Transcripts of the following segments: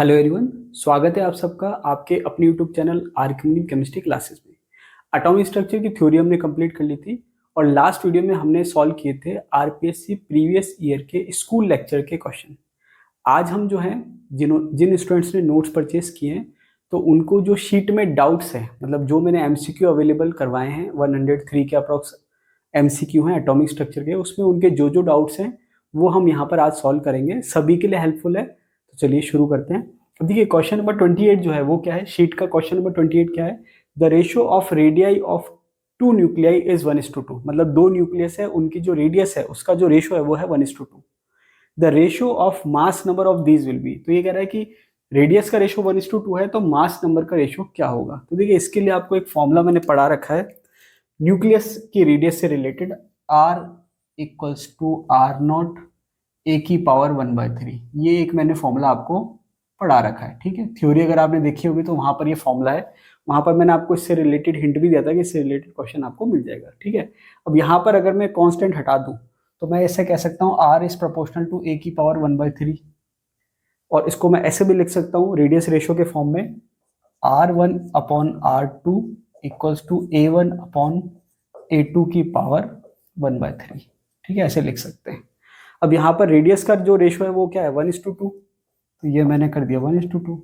Hello everyone, स्वागत है आप सबका आपके अपने यूट्यूब चैनल आर्कमिनी केमिस्ट्री क्लासेस में। एटॉमिक स्ट्रक्चर की थ्योरी हमने कंप्लीट कर ली थी और लास्ट वीडियो में हमने सॉल्व किए थे आरपीएससी प्रीवियस ईयर के स्कूल लेक्चर के क्वेश्चन। आज हम जो हैं जिन स्टूडेंट्स ने नोट्स परचेस किए हैं तो उनको जो शीट में डाउट्स है, मतलब जो मैंने एमसीक्यू अवेलेबल करवाए हैं 103 के अप्रॉक्स एमसीक्यू हैं एटॉमिक स्ट्रक्चर के, उसमें उनके जो जो डाउट्स हैं वो हम यहाँ पर आज सॉल्व करेंगे। सभी के लिए हेल्पफुल है, तो चलिए शुरू करते हैं। अब देखिए क्वेश्चन नंबर 28 जो है वो क्या है, शीट का क्वेश्चन नंबर 28 क्या है, the ratio of radii of two nuclei is 1:2। मतलब दो न्यूक्लियस है, उनकी जो रेडियस है उसका जो रेशियो है वो है 1:2। The ratio of mass number of these will be, तो ये कह रहा है कि रेडियस का रेशियो 1:2 है तो मास नंबर का रेशियो क्या होगा। तो देखिए इसके लिए आपको एक फॉर्मूला मैंने पढ़ा रखा है न्यूक्लियस की रेडियस से related, R equals to R0 A की पावर 1/3। ये एक मैंने फॉर्मूला आपको पढ़ा रखा है, ठीक है। थ्योरी अगर आपने देखी होगी तो वहां पर ये फॉर्मूला है, वहां पर मैंने आपको इससे रिलेटेड हिंट भी दिया था कि इससे रिलेटेड क्वेश्चन आपको मिल जाएगा, ठीक है। अब यहाँ पर अगर मैं कांस्टेंट हटा दूं तो मैं ऐसे कह सकता हूँ R is proportional to A की पावर 1/3, और इसको मैं ऐसे भी लिख सकता हूँ रेडियस रेशियो के फॉर्म में R1 upon R2 equals to A1 upon A2 की पावर 1/3, ठीक है, ऐसे लिख सकते हैं। अब यहाँ पर रेडियस का जो रेशियो है वो क्या है 1:2, तो ये मैंने कर दिया 1:2।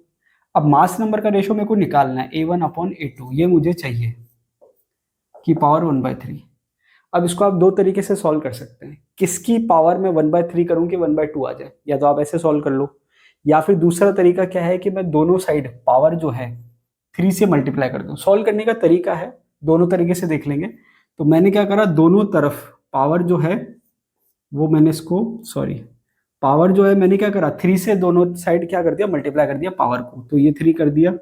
अब मास नंबर का रेशियो मेरे को निकालना है A1 अपॉन A2, ये मुझे चाहिए की पावर 1/3। अब इसको आप दो तरीके से सॉल्व कर सकते हैं, किसकी पावर में 1/3 करूं कि 1/2 आ जाए, या तो आप ऐसे सॉल्व कर लो, या फिर दूसरा तरीका क्या है कि मैं दोनों साइड पावर जो है 3 से मल्टीप्लाई कर दूं। सॉल्व करने का तरीका है, दोनों तरीके से देख लेंगे। तो मैंने क्या करा, दोनों तरफ पावर जो है वो मैंने इसको पावर जो है मैंने क्या करा, 3 से दोनों साइड क्या कर दिया, मल्टीप्लाई कर दिया पावर को, तो ये 3 कर दिया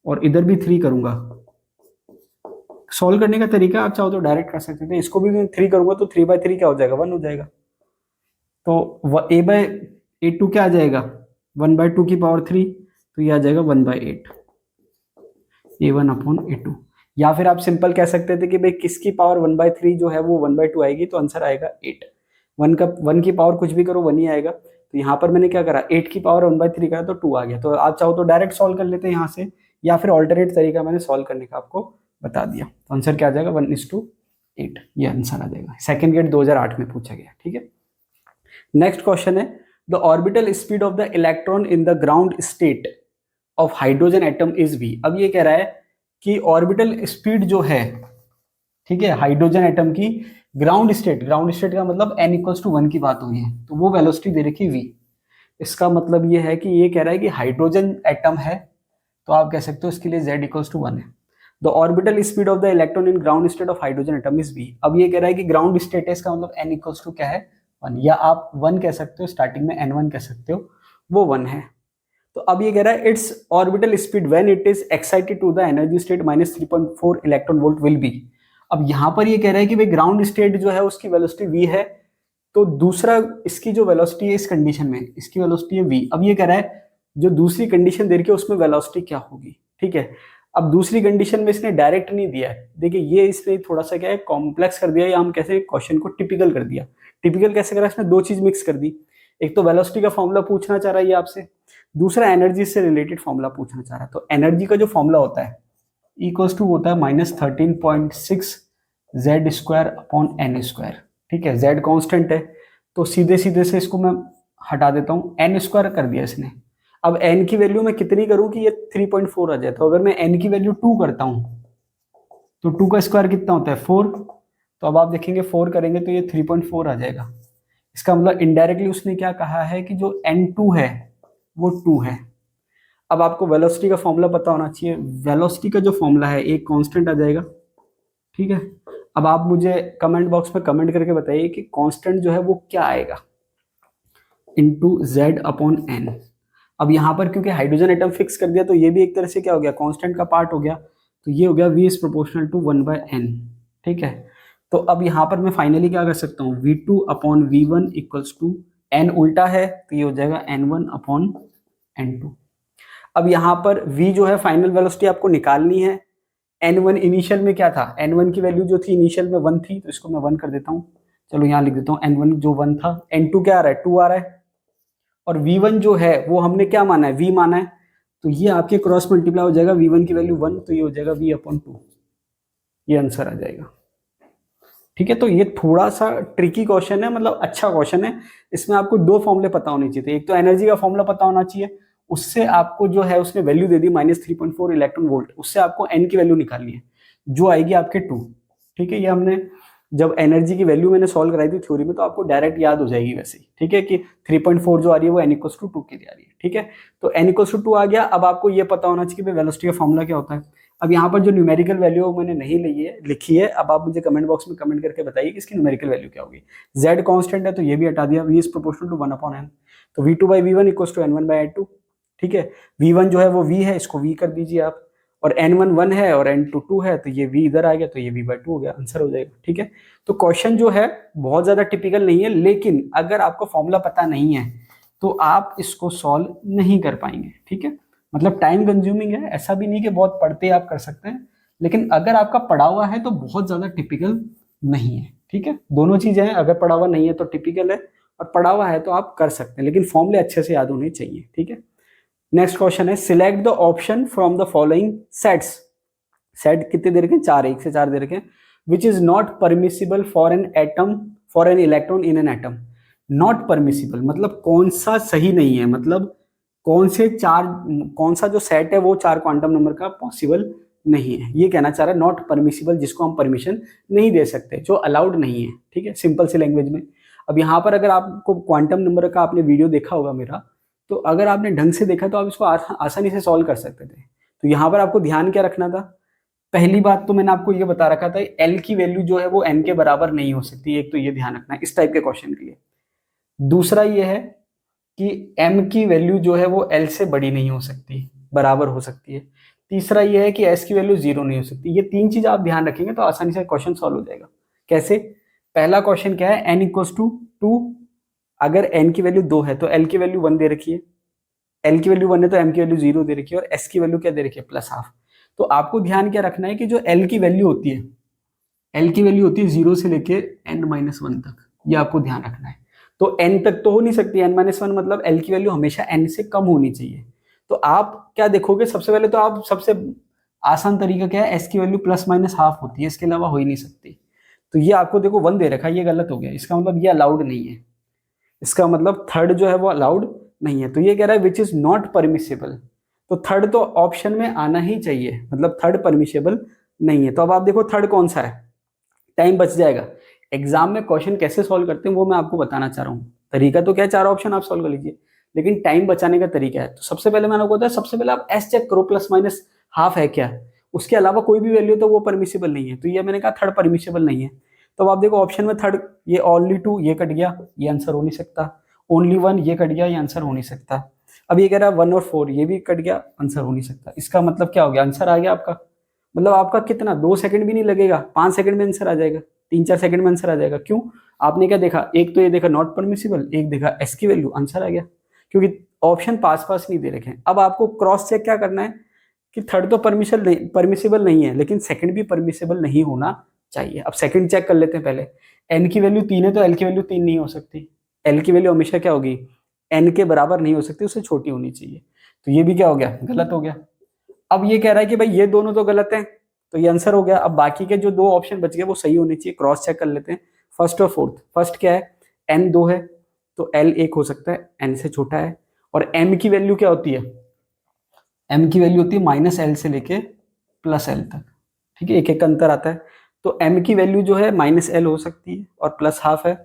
और इधर भी 3 करूंगा। सॉल्व करने का तरीका आप चाहो तो डायरेक्ट कर सकते थे, इसको भी मैं 3 करूंगा तो 3/3 क्या हो जाएगा, 1 हो जाएगा। तो A/A2 क्या आ जाएगा, 1/2 की पावर 3, तो ये आ जाएगा 1/8 A1 अपॉन A2। या फिर आप सिंपल कह सकते थे कि भाई किसकी पावर 1/3 जो है वो 1/2 आएगी, तो आंसर आएगा 8। 1 की पावर कुछ भी करो 1 ही आएगा, तो यहाँ पर मैंने क्या करा 8 की पावर 1/3 करा तो 2 आ गया। तो आप चाहो तो डायरेक्ट सॉल्व कर लेते हैं यहाँ से, या फिर ऑल्टरनेट तरीका मैंने सॉल्व करने का आपको बता दिया। तो आंसर क्या आ जाएगा 1:8, ये आंसर आ जाएगा। सेकंड गेट 2008 में पूछा गया, ठीक है। नेक्स्ट क्वेश्चन है, the orbital speed of the electron in the ground state of hydrogen atom is v। अब ये कह रहा है कि ऑर्बिटल स्पीड जो है, ठीक है, हाइड्रोजन एटम की ग्राउंड स्टेट का मतलब n इक्वल्स टू 1 की बात हुई है, तो वो वेलोसिटी दे रखी v। इसका मतलब ये है कि ये कह रहा है कि हाइड्रोजन एटम है, तो आप कह सकते हो इसके लिए z इक्वल्स टू 1 है। The orbital speed of the electron in ground state of hydrogen atom is v। अब ये कह रहा है कि ग्राउंड स्टेट है, इसका मतलब n इक्वल्स टू क्या है 1, या आप 1 कह सकते हो, स्टार्टिंग में n1 कह सकते हो, वो 1 है। तो अब ये कह रहा है it's orbital speed when it is excited to the energy state -3.4 electron volt will be. अब यहां पर ये कह रहा है कि भाई ग्राउंड स्टेट जो है उसकी वेलोसिटी v है, तो दूसरा इसकी जो वेलोसिटी है इस कंडीशन में, इसकी वेलोसिटी है v। अब ये कह रहा है जो दूसरी कंडीशन दे रखी है उसमें वेलोसिटी क्या होगी, ठीक है। अब दूसरी कंडीशन में इसने डायरेक्ट नहीं दिया है, देखिए ये इसने थोड़ा सा क्या है कॉम्प्लेक्स कर दिया, या हम कैसे क्वेश्चन को टिपिकल कर दिया। टिपिकल कैसे करा, इसने दो चीज मिक्स कर दी, एक तो वेलोसिटी का फॉर्मूला पूछना चाह रहा है ये आपसे, दूसरा एनर्जी से रिलेटेड फॉर्मूला पूछना चाह रहा है। तो एनर्जी का जो फॉर्मूला होता है इक्वल्स टू होता है -13.6 Z² अपॉन n², ठीक है। Z कांस्टेंट है, तो सीधे सीधे से इसको मैं हटा देता हूँ, n² कर दिया इसने। अब n की वैल्यू मैं कितनी करूं कि ये 3.4 आ जाए, तो अगर मैं n की वैल्यू 2 करता हूं तो 2 का स्क्वायर कितना होता है 4, तो अब आप देखेंगे 4 करेंगे तो ये 3.4 आ जाएगा। इसका मतलब इनडायरेक्टली उसने क्या कहा है कि जो n2 है वो 2 है। अब आपको वेलोसिटी का फॉर्मूला पता होना चाहिए, वेलोसिटी का जो फॉर्मूला है एक कांस्टेंट आ जाएगा, ठीक है। अब आप मुझे कमेंट बॉक्स में कमेंट करके बताइए कि कांस्टेंट जो है वो क्या आएगा, इनटू z अपॉन n। अब यहाँ पर क्योंकि हाइड्रोजन एटम फिक्स कर दिया तो ये भी एक तरह से क्या हो गया, कांस्टेंट का पार्ट हो गया, तो ये हो गया v is proportional to 1/n, ठीक है। तो अब यहाँ पर मैं फाइनली क्या कर सकता हूँ, v2 upon v1 equals to n उल्टा है तो ये हो जाएगा n1 अपॉन n2। अब यहाँ पर v जो है फाइनल वेलोसिटी आपको निकालनी है, n1 इनिशियल में क्या था, n1 की वैल्यू जो थी इनिशियल में 1 थी, तो इसको मैं 1 कर देता हूँ, चलो यहाँ लिख देता हूँ n1 जो 1 था, n2 क्या आ रहा है 2 आ रहा है, और v1 जो है वो हमने क्या माना है, v माना है, तो ये आपके क्रॉस मल्टीप्लाई हो जाएगा, v1 की वैल्यू 1, तो ये हो जाएगा v/2, ये आंसर आ जाएगा। ठीक है, तो ये थोड़ा सा ट्रिकी क्वेश्चन है, मतलब अच्छा क्वेश्चन है। इसमें आपको दो फॉर्मूले पता होने चाहिए थे, एक तो एनर्जी का फॉर्मूला पता होना चाहिए, उससे आपको जो है उसने वैल्यू दे दी -3.4 इलेक्ट्रॉन वोल्ट, उससे आपको एन की वैल्यू निकालनी है जो आएगी आपके 2। ठीक है, ये हमने जब एनर्जी की वैल्यू मैंने सॉल्व कराई थी थ्योरी में, तो आपको डायरेक्ट याद हो जाएगी वैसे ही। ठीक है, कि 3.4 जो आ रही है वो n=2 के लिए आ रही है। ठीक है, तो n=2 आ गया। अब आपको ये पता होना चाहिए कि वेलोसिटी का फॉर्मूला क्या होता है। अब यहाँ पर जो न्यूमेरिकल वैल्यू मैंने नहीं लिखी है, अब आप मुझे कमेंट बॉक्स में कमेंट करके बताइए कि इसकी न्यूमेरिकल वैल्यू क्या होगी। z कांस्टेंट है तो ये भी हटा दिया, v is proportional to 1/n, तो v2/v1 = n1/n2। ठीक है, v1 जो है वो v है, इसको v कर दीजिए आप, और n1 1 है और n2 2 है, तो ये v इधर आ गया, तो ये v/2 हो गया, आंसर हो जाएगा। ठीक है, तो क्वेश्चन जो है बहुत ज्यादा टिपिकल नहीं है, लेकिन अगर आपको फॉर्मूला पता नहीं है तो आप इसको सॉल्व नहीं कर पाएंगे। ठीक है, मतलब टाइम कंज्यूमिंग है, ऐसा भी नहीं कि बहुत पढ़ते आप कर सकते हैं, लेकिन अगर आपका पढ़ा हुआ है तो बहुत ज्यादा टिपिकल नहीं है। ठीक है, दोनों चीजें हैं, अगर पढ़ा हुआ नहीं है तो टिपिकल है, और पढ़ा हुआ है तो आप कर सकते हैं, लेकिन फॉर्मूले अच्छे से याद होने चाहिए। ठीक है, नेक्स्ट क्वेश्चन है, select the option from the following sets. Set कितने दे रखे हैं, 4, 1 से 4 दे रखे हैं। Which is not permissible for an atom, for an electron in an atom. Not permissible मतलब कौन सा सही नहीं है, मतलब कौन सा जो सेट है वो 4 क्वांटम नंबर का पॉसिबल नहीं है, ये कहना चाह रहा है। नॉट परमिसिबल जिसको हम परमिशन नहीं दे सकते, जो अलाउड नहीं है। ठीक है, सिंपल सी लैंग्वेज में। अब यहाँ पर अगर आपको क्वांटम नंबर का आपने वीडियो देखा होगा मेरा, तो अगर आपने ढंग से देखा तो आप इसको आसानी से सॉल्व कर सकते थे। तो यहाँ पर आपको ध्यान क्या रखना था, पहली बात तो मैंने आपको ये बता रखा था, एल की वैल्यू जो है वो एन के बराबर नहीं हो सकती, एक तो ये ध्यान रखना है इस टाइप के क्वेश्चन के लिए। दूसरा ये है कि एम की वैल्यू जो है वो एल से बड़ी नहीं हो सकती, बराबर हो सकती है। तीसरा ये है कि एस की वैल्यू 0 नहीं हो सकती। ये 3 चीज आप ध्यान रखेंगे तो आसानी से क्वेश्चन सॉल्व हो जाएगा। कैसे, पहला क्वेश्चन क्या है, n=2, अगर n की वैल्यू 2 है तो l की वैल्यू 1 दे रखी है, l की वैल्यू 1 है तो m की वैल्यू 0 दे रखी है, और s की वैल्यू क्या दे रखी है, +12। तो आपको ध्यान क्या रखना है कि जो l की वैल्यू होती है, l की वैल्यू होती है 0 से लेके n-1 तक, ये आपको ध्यान रखना है। तो n तक तो हो नहीं सकती, n-1 मतलब l की वैल्यू हमेशा n से कम होनी चाहिए। तो आप क्या देखोगे, सबसे पहले तो आप सबसे आसान तरीका क्या है, s की वैल्यू ±½ होती है, इसके अलावा हो ही नहीं सकती। तो ये आपको देखो 1 दे रखा है, ये गलत हो गया, इसका मतलब ये अलाउड नहीं है, इसका मतलब थर्ड जो है वो अलाउड नहीं है। तो ये कह रहा है विच इज नॉट परमिसेबल, तो थर्ड तो ऑप्शन में आना ही चाहिए, मतलब थर्ड परमिसेबल नहीं है। तो अब आप देखो थर्ड कौन सा है, टाइम बच जाएगा। एग्जाम में क्वेश्चन कैसे सॉल्व करते हैं वो मैं आपको बताना चाह रहा हूँ। तरीका तो क्या है, 4 ऑप्शन आप सॉल्व कर लीजिए, लेकिन टाइम बचाने का तरीका है। तो सबसे पहले मैंने आपको बताया, सबसे पहले आप एस चेक करो, ±½ है क्या, उसके अलावा कोई भी वैल्यू तो वो परमिसेबल नहीं है। तो ये मैंने कहा थर्ड परमिसेबल नहीं है। तो अब आप देखो ऑप्शन में थर्ड, ये ओनली 2 ये कट गया, ये आंसर हो नहीं सकता। ओनली 1 ये कट गया, ये आंसर हो नहीं सकता। अब ये कह रहा है 1 और 4 ये भी कट गया, आंसर हो नहीं सकता। इसका मतलब क्या हो गया, आंसर आ गया आपका, मतलब आपका कितना 2 सेकंड भी नहीं लगेगा, 5 सेकंड में आंसर आ जाएगा, 3-4 सेकंड में आंसर आ जाएगा। क्यों, आपने क्या देखा, एक तो ये देखा नॉट परमिसिबल, एक देखा एस की वैल्यू, आंसर आ गया, क्योंकि ऑप्शन पास पास नहीं दे रखे हैं। अब आपको क्रॉस चेक क्या करना है कि थर्ड तो परमिसिबल नहीं है, लेकिन सेकंड भी परमिसिबल नहीं होना चाहिए। अब सेकंड चेक कर लेते हैं पहले, एन की वैल्यू 3 है तो एल की वैल्यू 3 नहीं हो सकती, एल की वैल्यू हमेशा क्या होगी, एन के बराबर नहीं हो सकती, उससे छोटी होनी चाहिए। तो ये भी क्या हो गया, गलत हो गया। अब ये कह रहा है कि भाई ये दोनों तो गलत हैं, तो ये आंसर हो गया। अब बाकी के जो 2 ऑप्शन बच गए वो सही होने चाहिए, क्रॉस चेक कर लेते हैं फर्स्ट और फोर्थ। फर्स्ट क्या है, एन 2 है तो एल 1 हो सकता है, एन से छोटा है। और एम की वैल्यू क्या होती है, एम की वैल्यू होती है -L से लेके +L तक। ठीक है, एक एक का अंतर आता है। तो एम की वैल्यू जो है -L हो सकती है और +½ है,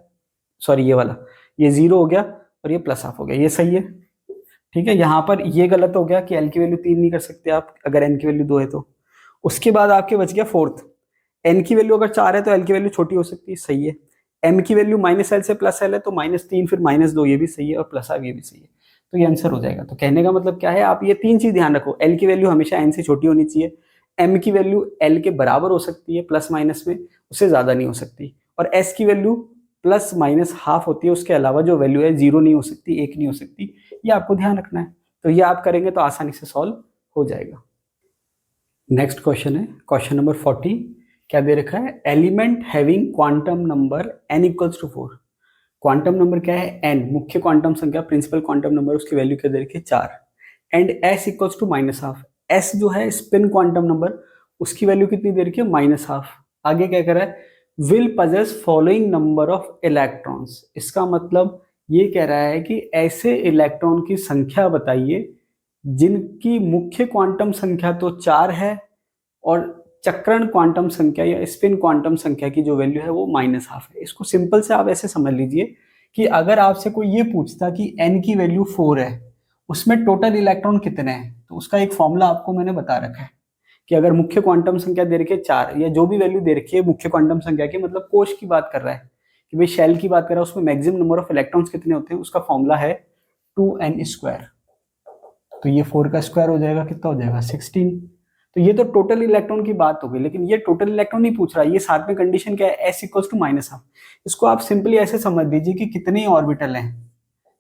सॉरी ये वाला, ये 0 हो गया और ये +½ हो गया, ये सही है। ठीक है, यहाँ पर ये गलत हो गया कि एल की वैल्यू 3 नहीं कर सकते आप, अगर एन की वैल्यू 2 है तो। उसके बाद आपके बच गया फोर्थ, एन की वैल्यू अगर 4 है तो एल की वैल्यू छोटी हो सकती है, सही है। एम की वैल्यू -L से +L है तो -3 फिर -2 ये भी सही है, और +½ ये भी सही है। तो ये आंसर हो जाएगा। तो कहने का मतलब क्या है, आप ये 3 चीज ध्यान रखो, एल की वैल्यू हमेशा एन से छोटी होनी चाहिए, एम की वैल्यू एल के बराबर हो सकती है प्लस माइनस में, उससे ज्यादा नहीं हो सकती, और एस की वैल्यू ±½ होती है, उसके अलावा जो वैल्यू है 0 नहीं हो सकती, 1 नहीं हो सकती, ये आपको ध्यान रखना है। तो ये आप करेंगे तो आसानी से सॉल्व हो जाएगा। नेक्स्ट क्वेश्चन है क्वेश्चन नंबर 40। क्या दे रखा है, element having quantum number n = 4। Quantum number क्या है n, मुख्य क्वांटम संख्या प्रिंसिपल क्वांटम नंबर, उसकी वैल्यू क्या दे रखी है 4, and s equals to -12, s जो है स्पिन क्वांटम नंबर, उसकी वैल्यू कितनी दे रखी है -12। आगे क्या कर रहा है, will possess following number of electrons, इसका मतलब ये कह रहा है कि ऐसे इलेक्ट्रॉन की संख्या बताइए जिनकी मुख्य क्वांटम संख्या तो 4 है और चक्रण क्वांटम संख्या या स्पिन क्वांटम संख्या की जो वैल्यू है वो -12 है। इसको सिंपल से आप ऐसे समझ लीजिए कि अगर आपसे कोई ये पूछता कि n की वैल्यू 4 है, उसमें टोटल इलेक्ट्रॉन कितने हैं, तो उसका एक फॉर्मूला आपको मैंने बता रखा है कि अगर मुख्य क्वांटम संख्या दे रखी है 4 या जो भी वैल्यू दे रखी है मुख्य क्वांटम संख्या की, मतलब कोश की बात कर रहा है कि भाई शेल की बात कर रहा है, उसमें मैक्सिमम नंबर ऑफ इलेक्ट्रॉन्स कितने होते हैं, उसका फॉर्मूला है 2n²। तो ये 4 का स्क्वायर हो जाएगा, कितना हो जाएगा 16। तो ये तो टोटल इलेक्ट्रॉन की बात हो गई, लेकिन ये टोटल इलेक्ट्रॉन नहीं पूछ रहा, ये साथ में कंडीशन क्या है, s इक्वल्स टू -12। इसको आप सिंपली ऐसे समझ दीजिए कि कितने ऑर्बिटल हैं,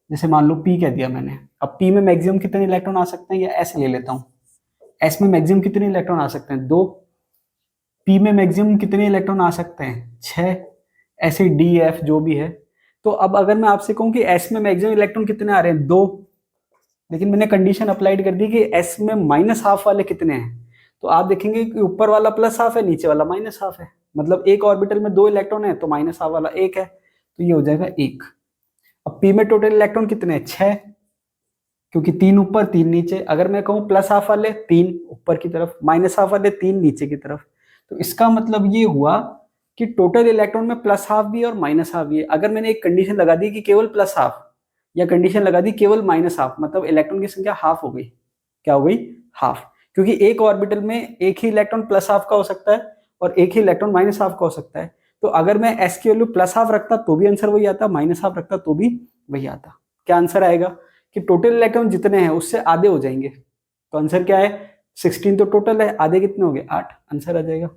जैसे मान लो p कह दिया मैंने, अब p में मैक्सिमम कितने इलेक्ट्रॉन आ सकते हैं, या s ले लेता हूँ, s में मैक्सिमम कितने इलेक्ट्रॉन आ सकते हैं 2, p में मैक्सिमम कितने इलेक्ट्रॉन आ सकते हैं 6, ऐसे d f जो भी है। तो अब अगर मैं आपसे कहूँ कि s में मैक्सिमम इलेक्ट्रॉन कितने आ रहे हैं 2, लेकिन मैंने कंडीशन अप्लाइड कर दी कि s में -12 वाले कितने हैं, तो आप देखेंगे कि ऊपर वाला +12 है, नीचे वाला -12 है, मतलब एक ऑर्बिटल में 2 इलेक्ट्रॉन है तो -12 वाला 1 है, तो ये हो जाएगा 1। अब p में टोटल इलेक्ट्रॉन कितने हैं 6, क्योंकि 3 ऊपर 3 नीचे। अगर मैं कहूँ +12 वाले 3 ऊपर की तरफ, -12 वाले 3 नीचे की तरफ, तो इसका मतलब ये हुआ कि टोटल इलेक्ट्रॉन में +12 भी है और -12 भी है। अगर मैंने एक कंडीशन लगा दी कि केवल +12 या कंडीशन लगा दी केवल -12, मतलब इलेक्ट्रॉन की संख्या हाफ हो गई, क्या हो गई हाफ, क्योंकि एक ऑर्बिटल में एक ही इलेक्ट्रॉन +12 का हो सकता है और एक ही इलेक्ट्रॉन -12 का हो सकता है। तो अगर मैं s की वैल्यू +12 रखता तो भी आंसर वही आता, -12 रखता तो भी वही आता। क्या आंसर आएगा कि टोटल इलेक्ट्रॉन जितने हैं उससे आधे हो जाएंगे, तो आंसर क्या है 16 तो टोटल है, आधे कितने हो गए 8, आंसर आ जाएगा।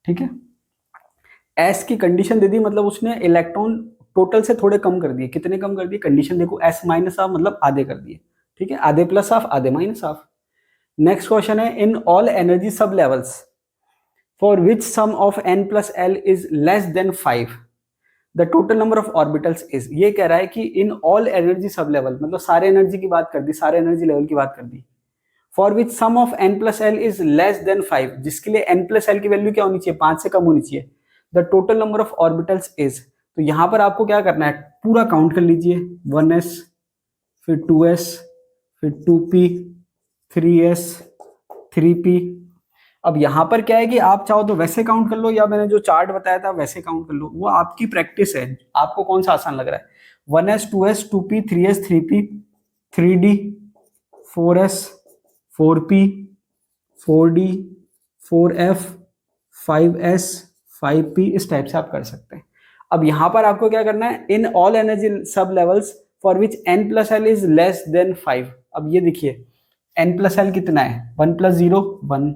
ठीक है, s की कंडीशन दे दी, मतलब उसने इलेक्ट्रॉन टोटल से थोड़े कम कर दिए, कितने कम कर दिए, कंडीशन देखो s -12 मतलब आधे कर दिए। ठीक है, आधे +12 आधे -12। नेक्स्ट क्वेश्चन है, in all energy sub levels for which sum of n plus l is less than 5 the total number of orbitals is. ये कह रहा है कि in all energy sub level, मतलब सारे एनर्जी की बात कर दी, सारे एनर्जी लेवल की बात कर दी, for which sum of n plus l is less than 5, जिसके लिए n प्लस l की वैल्यू क्या होनी चाहिए 5 से कम होनी चाहिए, the total number of orbitals is. तो यहां पर आपको क्या करना है, पूरा काउंट कर लीजिए, 1s, फिर 2s, फिर 2p, 3s, 3p। अब यहां पर क्या है कि आप चाहो तो वैसे काउंट कर लो, या मैंने जो चार्ट बताया था वैसे काउंट कर लो, वो आपकी प्रैक्टिस है, आपको कौन सा आसान लग रहा है। 1s, 2s, 2p, 3s, 3p, 3d, 4s, 4p, 4d, 4f, 5s, 5p, इस टाइप से आप कर सकते हैं। अब यहां पर आपको क्या करना है, in all energy sub levels for which n plus L is less than 5। अब ये देखिए n प्लस एल कितना है, 1 + 0 1,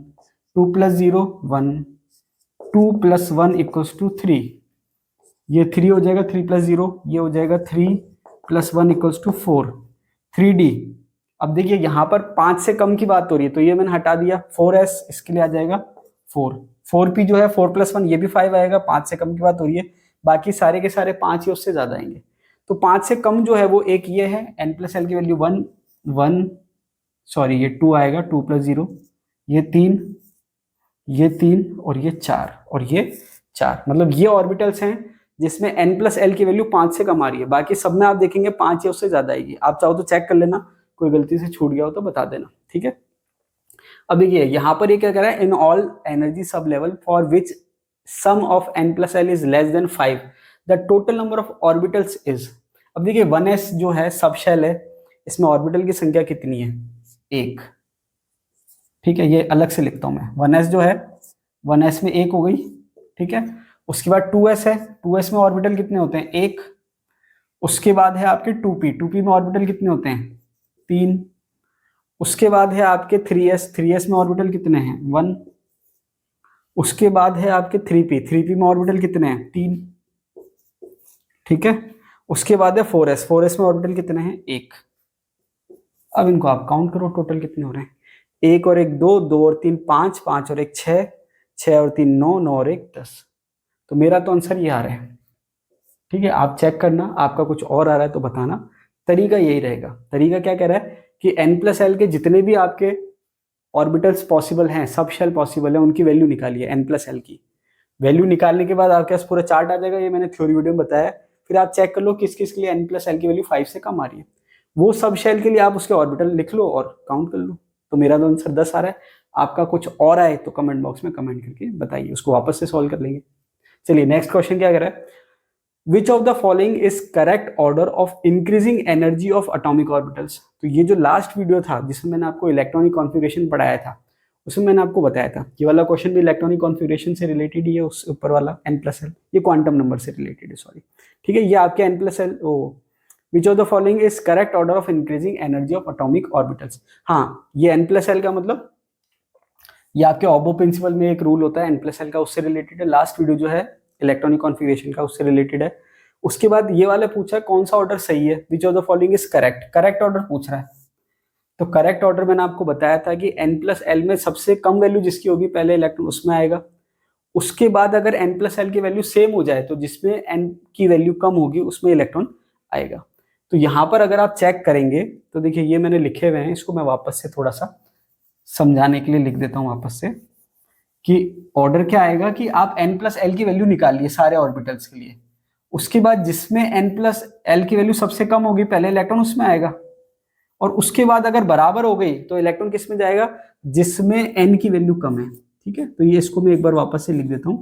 2 + 0 1, 2 + 1 = 3, ये 3 हो जाएगा, 3 + 0 ये हो जाएगा 3 + 1 = 4, 3d। अब देखिए यहाँ पर 5 से कम की बात हो रही है, तो ये मैंने हटा दिया, 4s इसके लिए आ जाएगा 4, 4p जो है 4 + 1 ये भी 5 आएगा, 5 से कम की बात हो रही है, बाकी सारे के सारे 5 ही उससे ज्यादा आएंगे। तो 5 से कम जो है वो एक ये है, n + l की वैल्यू 1 1, सॉरी ये 2 आएगा, 2 + 0 ये 3, ये 3 और ये 4 और ये 4, मतलब ये ऑर्बिटल्स हैं जिसमें n + l की वैल्यू 5 से कम आ रही है, बाकी सब में आप देखेंगे 5 या उससे ज्यादा आएगी। आप चाहो तो चेक कर लेना, कोई गलती से छूट गया हो तो बता देना। ठीक है, अब देखिए यहाँ पर ये क्या कर रहा है, in all energy sub level for which sum of n + l is less than 5 the total number of orbitals is. अब देखिए 1s जो है सब शेल है, इसमें ऑर्बिटल की संख्या कितनी है 1। ठीक है, ये अलग से लिखता हूं मैं, 1s जो है 1s में 1 हो गई। ठीक है, उसके बाद 2s है, 2s में ऑर्बिटल कितने होते हैं 1। उसके बाद है आपके 2p, 2p में ऑर्बिटल कितने होते हैं 3। उसके बाद है आपके 3s, 3s में ऑर्बिटल कितने हैं 1। उसके बाद है आपके 3p, 3p में ऑर्बिटल कितने हैं 3। ठीक है, उसके बाद है 4s, 4s में ऑर्बिटल कितने हैं 1। अब इनको आप काउंट करो टोटल कितने हो रहे हैं, 1 और 1 2, 2 और 3 5, 5 और 1 6, 6 और 3 9, 9 और 1 10। तो मेरा तो आंसर ये आ रहा है। ठीक है, आप चेक करना, आपका कुछ और आ रहा है तो बताना। तरीका यही रहेगा। तरीका क्या कह रहा है कि n+l के जितने भी आपके ऑर्बिटल्स पॉसिबल हैं, सब शेल पॉसिबल है, उनकी वैल्यू निकालिए n+l की। वैल्यू निकालने के बाद आपके पास पूरा चार्ट आ जाएगा, ये मैंने थ्योरी वीडियो में बताया। फिर आप चेक कर लो किस किस के लिए n+l की वैल्यू 5 से कम आ रही है। वो सब शेल के लिए आप उसके ऑर्बिटल लिख लो और काउंट कर लो। तो मेरा तो आंसर 10 आ रहा है। आपका कुछ और आए तो कमेंट बॉक्स में कमेंट करके बताइए, उसको वापस से सॉल्व कर लेंगे। चलिए नेक्स्ट क्वेश्चन क्या कर रहा है, विच of the following is correct order of increasing energy of atomic orbitals. तो ये जो लास्ट वीडियो था जिसमें मैंने आपको इलेक्ट्रॉनिक कॉन्फ़िगरेशन पढ़ाया था, उसमें मैंने आपको बताया था ये वाला क्वेश्चन भी इलेक्ट्रॉनिक कॉन्फ़िगरेशन से रिलेटेड ही है, उस ऊपर वाला n+l, ये क्वांटम नंबर से रिलेटेड है, सॉरी। ठीक है, ये आपके n+l oh which of the following is correct order of increasing energy of atomic orbitals. हाँ, ये n+l का मतलब ये आपके ऑबो प्रिंसिपल में एक रूल होता है n+l का, उससे रिलेटेड है। लास्ट वीडियो जो है इलेक्ट्रॉनिक कॉन्फ़िगरेशन का, उससे रिलेटेड है। उसके बाद ये वाला पूछा कौन सा ऑर्डर सही है, विच of the following is correct, correct order पूछ रहा है। तो करेक्ट ऑर्डर मैंने आपको बताया था कि n+l में सबसे कम वैल्यू जिसकी होगी पहले इलेक्ट्रॉन उसमें आएगा। उसके बाद अगर n+l की वैल्यू सेम हो जाए तो जिसमें n की वैल्यू कम होगी उसमें इलेक्ट्रॉन आएगा। तो यहाँ पर अगर आप चेक करेंगे तो देखिए ये मैंने लिखे हुए हैं, इसको मैं वापस से थोड़ा सा समझाने के लिए लिख देता हूँ वापस से, कि ऑर्डर क्या आएगा कि आप n+l की वैल्यू निकालिए सारे ऑर्बिटल्स के लिए। उसके बाद जिसमें n+l की वैल्यू सबसे कम होगी पहले इलेक्ट्रॉन उसमें आएगा, और उसके बाद अगर बराबर हो गई तो इलेक्ट्रॉन किस में जाएगा, जिसमें n की वैल्यू कम है। ठीक है, तो ये इसको मैं एक बार वापस से लिख देता हूं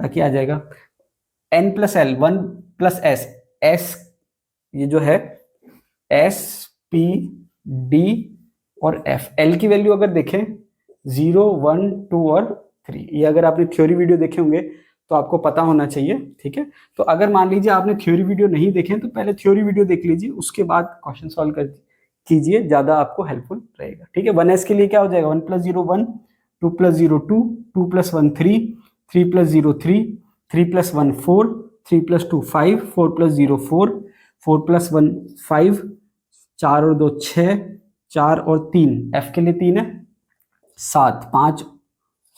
ताकि आ जाएगा n+l 1+s, s ये जो है s p d और f, l की वैल्यू अगर देखें 0 1 2 और 3, ये अगर आपने थ्योरी वीडियो देखे होंगे तो आपको पता होना चाहिए। ठीक है, तो अगर मान लीजिए आपने थ्योरी वीडियो नहीं देखे तो पहले थ्योरी वीडियो देख लीजिए, उसके बाद क्वेश्चन सॉल्व कर कीजिए, ज्यादा आपको हेल्पफुल रहेगा। ठीक है, 1s के लिए क्या हो जाएगा, 1 + 0 1, 2 + 0 2, 2 + 1 3, 3 + 0 3, 3 + 1 4, 3 + 2 5, 4 + 0 4, 4 + 1 5, 4 और 2 6, 4 और 3 f के लिए 3 है 7, 5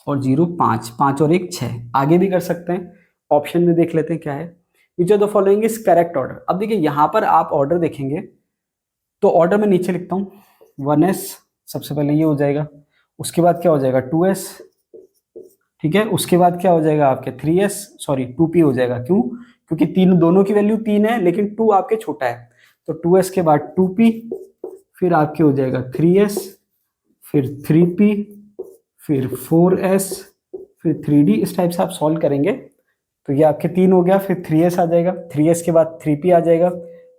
और 0 5, 5 और 1 6। आगे भी कर सकते हैं, ऑप्शन में देख लेते हैं क्या है। विच of the following is correct order. अब देखिए यहाँ पर आप ऑर्डर देखेंगे तो ऑर्डर में नीचे लिखता हूं 1s सबसे पहले ये हो जाएगा, उसके बाद क्या हो जाएगा 2s, ठीक है, उसके बाद क्या हो जाएगा आपके 3s, सॉरी 2p हो जाएगा, क्यों, क्योंकि तीन दोनों की वैल्यू 3 है लेकिन 2 आपके छोटा है, तो 2s के बाद 2p, फिर आपके हो जाएगा 3s, फिर 3p, फिर 4s, फिर 3d। इस टाइप से आप सॉल्व करेंगे तो ये आपके 3 हो गया, फिर 3s आ जाएगा, 3s के बाद 3p आ जाएगा,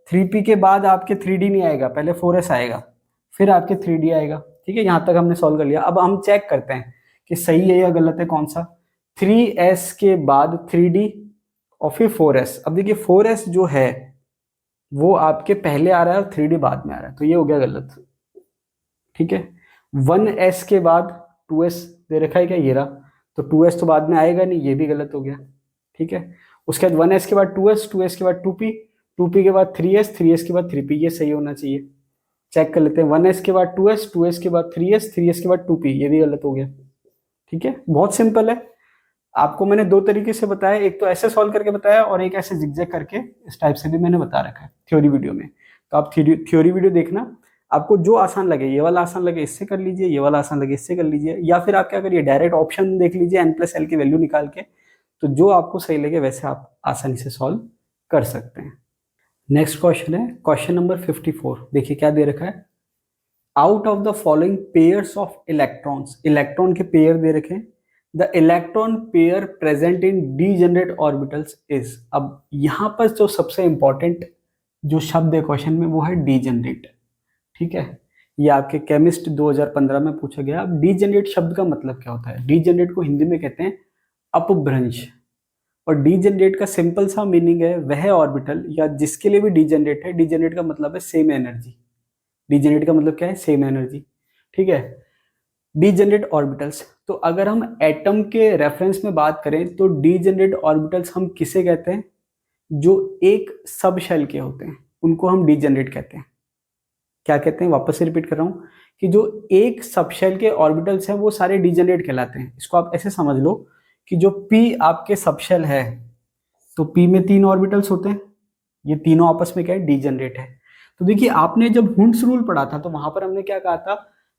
3p के बाद आपके 3d नहीं आएगा, पहले 4s आएगा, फिर आपके 3d आएगा। ठीक है, यहां तक हमने सॉल्व कर लिया। अब हम चेक करते हैं कि सही है या गलत है कौन सा। 3s के बाद 3d और फिर 4s। अब देखिए 4s जो है वो आपके पहले आ रहा है और 3d बाद में आ रहा है, तो ये हो गया गलत। ठीक है, 1s के बाद 2s दे रखा है क्या, ये रहा, तो 2s तो बाद में आएगा नहीं, ये भी गलत हो गया। ठीक है, उसके बाद 1s के बाद 2s, 2s के बाद 2p, 2p के बाद 3s, 3s के बाद 3p, ये सही होना चाहिए। चेक कर लेते हैं, 1s के बाद 2s, 2s के बाद 3s, 3s के बाद 2p, ये भी गलत हो गया। ठीक है, बहुत सिंपल है। आपको मैंने दो तरीके से बताया, एक तो ऐसे सॉल्व करके बताया और एक ऐसे जिगजैग करके, इस टाइप से भी मैंने बता रखा है थ्योरी वीडियो में। तो आप थ्योरी वीडियो देखना, आपको जो आसान लगे, ये वाला आसान लगे इससे कर लीजिए, ये वाला आसान लगे इससे कर लीजिए, या फिर आप क्या करिए डायरेक्ट ऑप्शन देख लीजिए n+l की वैल्यू निकाल के, तो जो आपको सही लगे वैसे आप आसानी से सॉल्व कर सकते हैं। नेक्स्ट क्वेश्चन है क्वेश्चन नंबर 54। देखिए क्या दे रखा है, out of the following pairs of electrons, electron के पेयर दे रखे हैं, the electron pair present in degenerate orbitals is. अब यहां पर जो सबसे इंपॉर्टेंट जो शब्द है क्वेश्चन में वो है डीजेनरेट। ठीक है, ये आपके केमिस्ट 2015 में पूछा गया। अब डीजेनरेट शब्द का मतलब क्या होता है, डीजेनरेट को हिंदी में कहते हैं अपभ्रंश, और डीजेनरेट का सिंपल सा मीनिंग है वह ऑर्बिटल या जिसके लिए भी डीजेनरेट है, डीजेनरेट का मतलब है सेम एनर्जी, डीजेनरेट का मतलब क्या है, सेम एनर्जी। ठीक है, डीजेनरेट ऑर्बिटल्स, तो अगर हम एटम के रेफरेंस में बात करें तो डीजेनरेट ऑर्बिटल्स हम किसे कहते हैं, जो एक सब शेल के होते हैं उनको हम डीजेनरेट कहते हैं। क्या कहते हैं, वापस से रिपीट कर रहा हूं कि जो एक सब शेल के ऑर्बिटल्स हैं वो सारे डीजेनरेट कहलाते हैं। इसको आप ऐसे समझ लो कि जो p आपके सब शेल है तो p में 3 ऑर्बिटल्स होते हैं, ये तीनों आपस में क्या है, डीजनरेट है। तो देखिए आपने जब हुंड्स रूल पढ़ा था तो वहां पर हमने क्या कहा था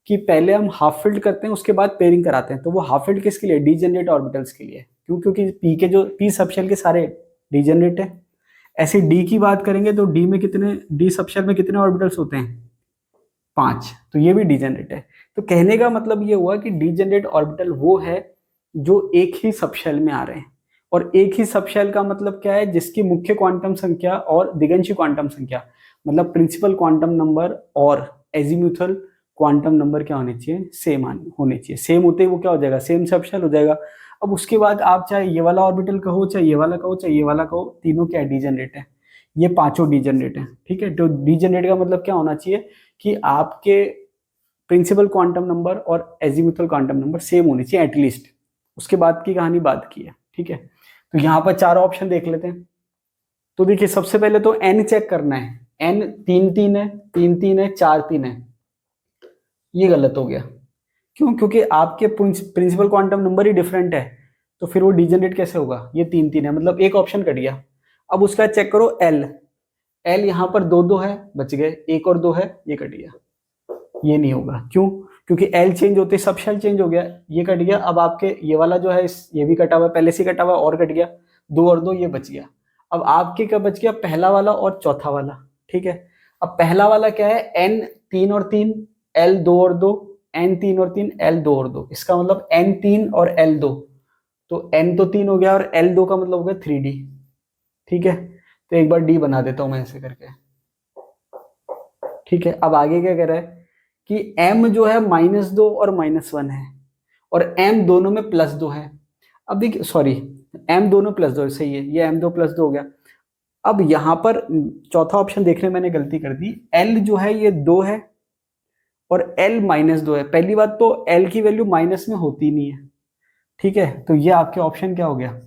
कि पहले हम हाफ फिल्ड करते हैं उसके बाद पेयरिंग कराते हैं। तो वो हाफ फिल्ड किसके लिए, डीजनरेट ऑर्बिटल्स के लिए। क्यों, क्योंकि पी के जो पी सबशेल के सारे डीजनरेट है। ऐसे डी की बात करेंगे तो डी में कितने, डी सबशेल में कितने ऑर्बिटल्स होते हैं, 5, तो ये भी डीजनरेट है। तो कहने का मतलब ये हुआ कि डीजनरेट ऑर्बिटल वो है जो एक ही सबशेल में आ रहे हैं। और एक ही सबशेल का मतलब क्या है, जिसकी मुख्य क्वांटम संख्या और दिगंशी क्वांटम संख्या, मतलब प्रिंसिपल क्वांटम नंबर और एजीम्यूथल क्वांटम नंबर क्या होने चाहिए, सेम होने चाहिए। सेम होते ही वो क्या हो जाएगा, सेम सबशेल हो जाएगा। अब उसके बाद आप चाहे ये वाला ऑर्बिटल कहो, चाहे ये वाला कहो, चाहे ये वाला कहो, तीनों क्या डीजनरेट है। ये पांचों डीजनरेट है, ठीक है। तो डीजनरेट का मतलब क्या होना चाहिए कि आपके प्रिंसिपल क्वांटम नंबर और एजीम्यूथल क्वांटम नंबर सेम होनी चाहिए एटलीस्ट। उसके बाद की कहानी बात की है, ठीक है। तो यहाँ पर चार ऑप्शन देख लेते हैं। तो देखिए सबसे पहले तो एन चेक करना है। एन 3 3 है, 3 3 है, 4 3 है, ये गलत हो गया। क्यों, क्योंकि आपके प्रिंसिपल क्वांटम नंबर ही डिफरेंट है, तो फिर वो डिजनरेट कैसे होगा। ये 3 3 है, मतलब एक ऑप्शन कट गया। अब उसका चेक करो एल। एल यहाँ पर 2 2 है, बच गए, 1 और 2 है, ये कट गया। ये नहीं होगा, क्यों, क्योंकि एल चेंज होते सब शेल चेंज हो गया, ये कट गया। अब आपके ये वाला जो है ये भी कटा हुआ है, पहले से कटा हुआ और कट गया, 2 और 2 ये बच गया। अब आपके क्या बच गया, पहला वाला और चौथा वाला, ठीक है। अब पहला वाला क्या है, एन 3 और 3, एल 2 और 2, एन 3 और 3, एल 2 और 2, इसका मतलब एन 3 और एल 2, तो एन तो 3 हो गया और एल 2 का मतलब हो गया 3D, ठीक है। तो एक बार डी बना देता हूं मैं ऐसे करके, ठीक है। अब आगे क्या कह रहा है कि m जो है -2 और -1 है, और m दोनों में +2 है। अब देखिए, सॉरी, m दोनों +2 सही है, ये m2 +2 हो गया। अब यहां पर चौथा ऑप्शन देखने मैंने गलती कर दी, l जो है ये 2 है और l -2 है। पहली बात तो l की वैल्यू माइनस में होती नहीं है, ठीक है। तो ये आपके ऑप्शन क्या हो गया,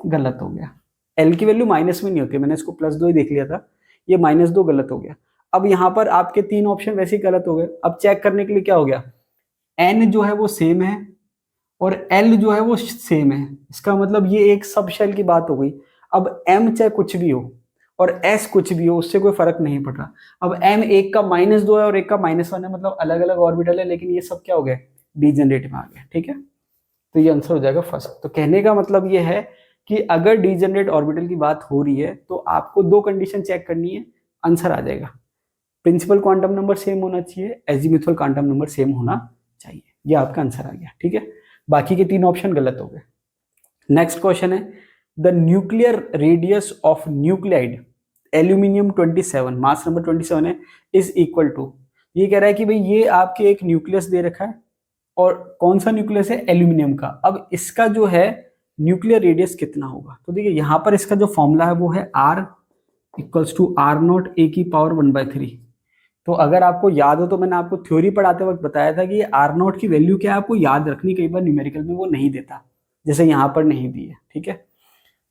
गलत हो गया। l की वैल्यू माइनस में नहीं होती, मैंने इसको +2 ही देख लिया था, ये -2 गलत हो गया। अब यहाँ पर आपके 3 ऑप्शन वैसे ही गलत हो गए। अब चेक करने के लिए क्या हो गया, n जो है वो सेम है और l जो है वो सेम है, इसका मतलब ये एक सब शेल की बात हो गई। अब m चाहे कुछ भी हो और s कुछ भी हो, उससे कोई फर्क नहीं पड़ रहा। अब m एक का -2 है और एक का -1 है, मतलब अलग अलग ऑर्बिटल है, लेकिन ये सब क्या हो गए, डीजनरेट में आ गए, ठीक है। तो ये आंसर हो जाएगा फर्स्ट। तो कहने का मतलब ये है कि अगर डीजनरेट ऑर्बिटल की बात हो रही है तो आपको 2 कंडीशन चेक करनी है, आंसर आ जाएगा। प्रिंसिपल क्वांटम नंबर सेम होना चाहिए, एजीम्यूथल क्वांटम नंबर सेम होना चाहिए, ये आपका आंसर आ गया, ठीक है। बाकी के 3 ऑप्शन गलत हो गए। नेक्स्ट क्वेश्चन है, the nuclear radius of nuclide aluminium 27, mass number 27 है, इज इक्वल टू। ये कह रहा है कि भाई ये आपके एक न्यूक्लियस दे रखा है और कौन सा न्यूक्लियस है, एल्यूमिनियम का। अब इसका जो है न्यूक्लियर रेडियस कितना होगा, तो देखिए यहां पर इसका जो फॉर्मूला है वो है R equals to R0 A⁻⁴। तो अगर आपको याद हो तो मैंने आपको थ्योरी पढ़ाते वक्त बताया था कि R0 की वैल्यू क्या है, आपको याद रखनी, कई बार न्यूमेरिकल में वो नहीं देता, जैसे यहाँ पर नहीं दी है, ठीक है।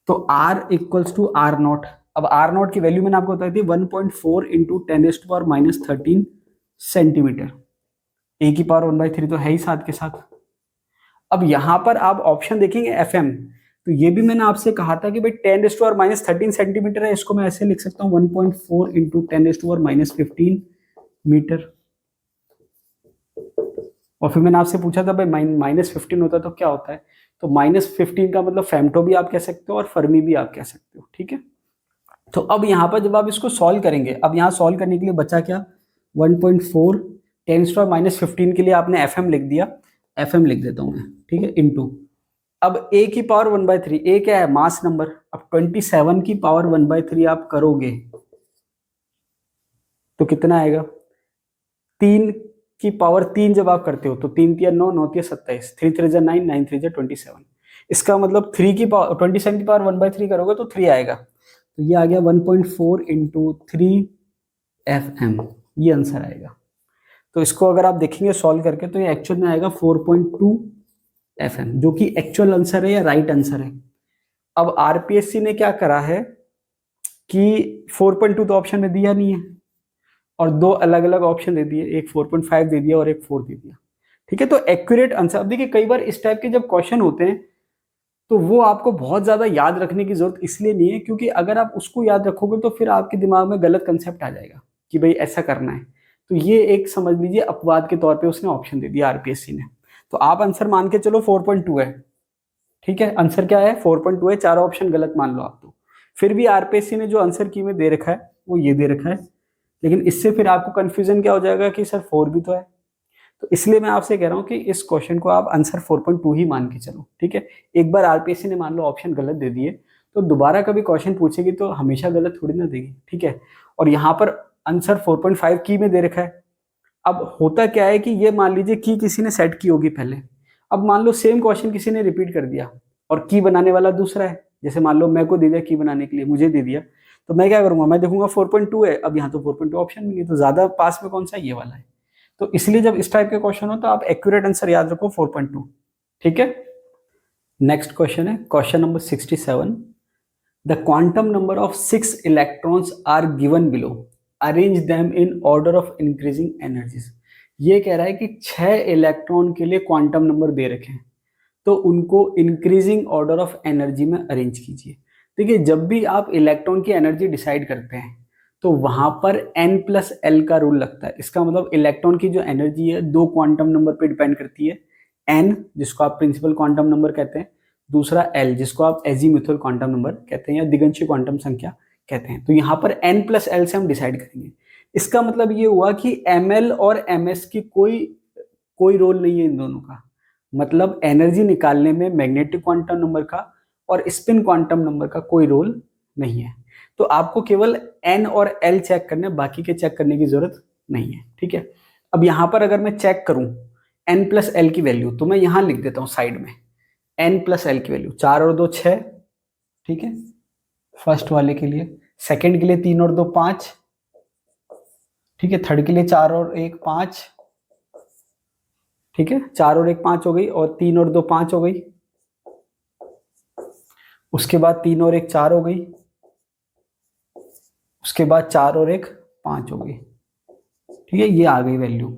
तो R इक्वल्स टू R0। अब R0 की वैल्यू मैंने आपको बताई थी 1.4 इंटू 10⁻⁻13 सेंटीमीटर, A⁻⁴ तो है ही साथ के साथ। अब यहां पर आप ऑप्शन देखेंगे FM, तो ये भी मैंने आपसे कहा था कि भाई 10⁻⁻13 सेंटीमीटर है, इसको मैं ऐसे लिख सकता हूँ 1.4 इंटू 10⁻⁻15 मीटर। और फिर मैंने आपसे पूछा था भाई -15 होता तो क्या होता है, तो -15 का मतलब फेम्टो भी आप कह सकते हो और फर्मी भी आप कह सकते हो, ठीक है। तो अब यहाँ पर जब आप इसको सॉल्व करेंगे, अब यहाँ सॉल्व करने के लिए बचा क्या, 1.4 10⁻⁻15 के लिए आपने FM लिख दिया, FM लिख देता हूँ मैं, ठीक है, इंटू। अब A⁻⁴ A क्या है, मास नंबर। अब 27⁻⁴ आप करोगे तो कितना आएगा, 3 जब आप करते हो तो 3 3 9 9 3 27, 3 3 9 9 3 27। इसका मतलब 27⁻⁴ करोगे तो 3 आएगा, तो ये आ गया 1.4 इंटू 3 FM, ये आंसर आएगा। तो इसको अगर आप देखेंगे सॉल्व करके तो ये एक्चुअल में आएगा 4.2 FM, जो कि एक्चुअल आंसर है या राइट आंसर है। अब आरपीएससी ने क्या करा है कि 4.2 तो ऑप्शन में दिया नहीं है और 2 अलग अलग ऑप्शन दे दिए, एक 4.5 दे दिया और एक 4 दे दिया, ठीक है। तो एक्यूरेट आंसर, अब देखिए कई बार इस टाइप के जब क्वेश्चन होते हैं तो वो आपको बहुत ज्यादा याद रखने की जरूरत इसलिए नहीं है, क्योंकि अगर आप उसको याद रखोगे तो फिर आपके दिमाग में गलत कंसेप्ट आ जाएगा कि भाई ऐसा करना है। तो ये एक समझ लीजिए अपवाद के तौर पे उसने ऑप्शन दे दिया आरपीएससी ने। तो आप आंसर मान के चलो 4.2 है, ठीक है, आंसर क्या है 4.2 है, चारों ऑप्शन गलत मान लो आप। तो फिर भी आरपीएससी ने जो आंसर की में दे रखा है वो ये दे रखा है, लेकिन इससे फिर आपको कंफ्यूजन क्या हो जाएगा कि सर 4 भी तो है। तो इसलिए मैं आपसे कह रहा हूँ कि इस क्वेश्चन को आप आंसर 4.2 ही मान के चलो, ठीक है। एक बार आरपीएससी ने मान लो ऑप्शन गलत दे दिए, तो दोबारा कभी क्वेश्चन पूछेगी तो हमेशा गलत थोड़ी ना देगी, ठीक है। और यहाँ पर आंसर 4.5 की में दे रखा है। अब होता क्या है कि ये मान लीजिए की किसी ने सेट की होगी पहले, अब मान लो सेम क्वेश्चन किसी ने रिपीट कर दिया और की बनाने वाला दूसरा है, जैसे मान लो मैं को दे दिया की बनाने के लिए, मुझे दे दिया, तो मैं क्या करूंगा, मैं देखूंगा 4.2 है, अब यहाँ तो 4.2 ऑप्शन नहीं है, तो ज्यादा पास में कौन सा ये वाला है। तो इसलिए जब इस टाइप के क्वेश्चन हो तो आप एक्यूरेट आंसर याद रखो 4.2, ठीक है। नेक्स्ट क्वेश्चन है question number 67। The quantum number of 6 electrons are given below, arrange them in order of increasing energies. ये कह रहा है कि 6 इलेक्ट्रॉन के लिए क्वांटम नंबर दे रखे हैं, तो उनको इंक्रीजिंग ऑर्डर ऑफ एनर्जी में अरेंज कीजिए। देखिए जब भी आप इलेक्ट्रॉन की एनर्जी डिसाइड करते हैं तो वहां पर n+l का रूल लगता है। इसका मतलब इलेक्ट्रॉन की जो एनर्जी है दो क्वांटम नंबर पे डिपेंड करती है, n जिसको आप प्रिंसिपल क्वांटम नंबर कहते हैं, दूसरा l जिसको आप एजीमुथल क्वांटम नंबर कहते हैं या दिगंशी क्वांटम संख्या कहते हैं। तो यहाँ पर n+l से हम डिसाइड करेंगे। इसका मतलब ये हुआ कि ml और ms की कोई रोल नहीं है इन दोनों का। मतलब एनर्जी निकालने में मैग्नेटिक क्वांटम नंबर का और स्पिन क्वांटम नंबर का कोई रोल नहीं है। तो आपको केवल n और l चेक करने, बाकी के चेक करने की जरूरत नहीं है, ठीक है। अब यहां पर अगर मैं चेक करूं n+l की वैल्यू, तो मैं यहां लिख देता हूं साइड में n+l की वैल्यू 4 और 2 6, ठीक है, फर्स्ट वाले के लिए। सेकंड के लिए 3 और 2 5, ठीक है। थर्ड के लिए 4 और 1 5, ठीक है, 4 और 1 5 हो गई, और 3 और 2 5 हो गई। उसके बाद 3 और 1 4 हो गई, उसके बाद 4 और 1 5 हो गई, ठीक है, ये आ गई वैल्यू।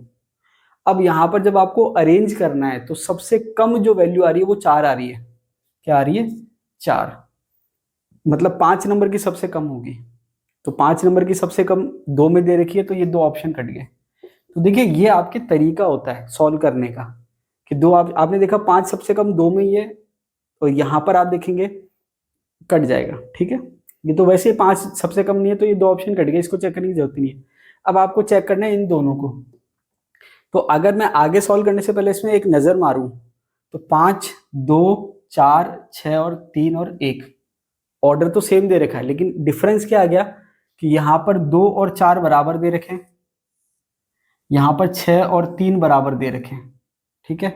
अब यहां पर जब आपको अरेंज करना है तो सबसे कम जो वैल्यू आ रही है वो 4 आ रही है। क्या आ रही है? 4, मतलब 5 नंबर की सबसे कम होगी। तो 5 नंबर की सबसे कम 2 में दे रखी है, तो ये 2 ऑप्शन कट गए। तो देखिए ये आपके तरीका होता है सॉल्व करने का कि दो आपने देखा 5 सबसे कम 2 में ही है, तो यहां पर आप देखेंगे कट जाएगा, ठीक है। ये तो वैसे 5 सबसे कम नहीं है, तो ये 2 ऑप्शन कट गए, इसको चेक करने की जरूरत नहीं है। अब आपको चेक करना है इन दोनों को। तो अगर मैं आगे सॉल्व करने से पहले इसमें एक नजर मारूं तो 5 2 4 6 और 3 और 1 ऑर्डर तो सेम दे रखा है, लेकिन डिफरेंस क्या आ गया कि यहां पर 2 और 4 बराबर दे रखे हैं, यहां पर 6 और 3 बराबर दे रखे हैं, ठीक है।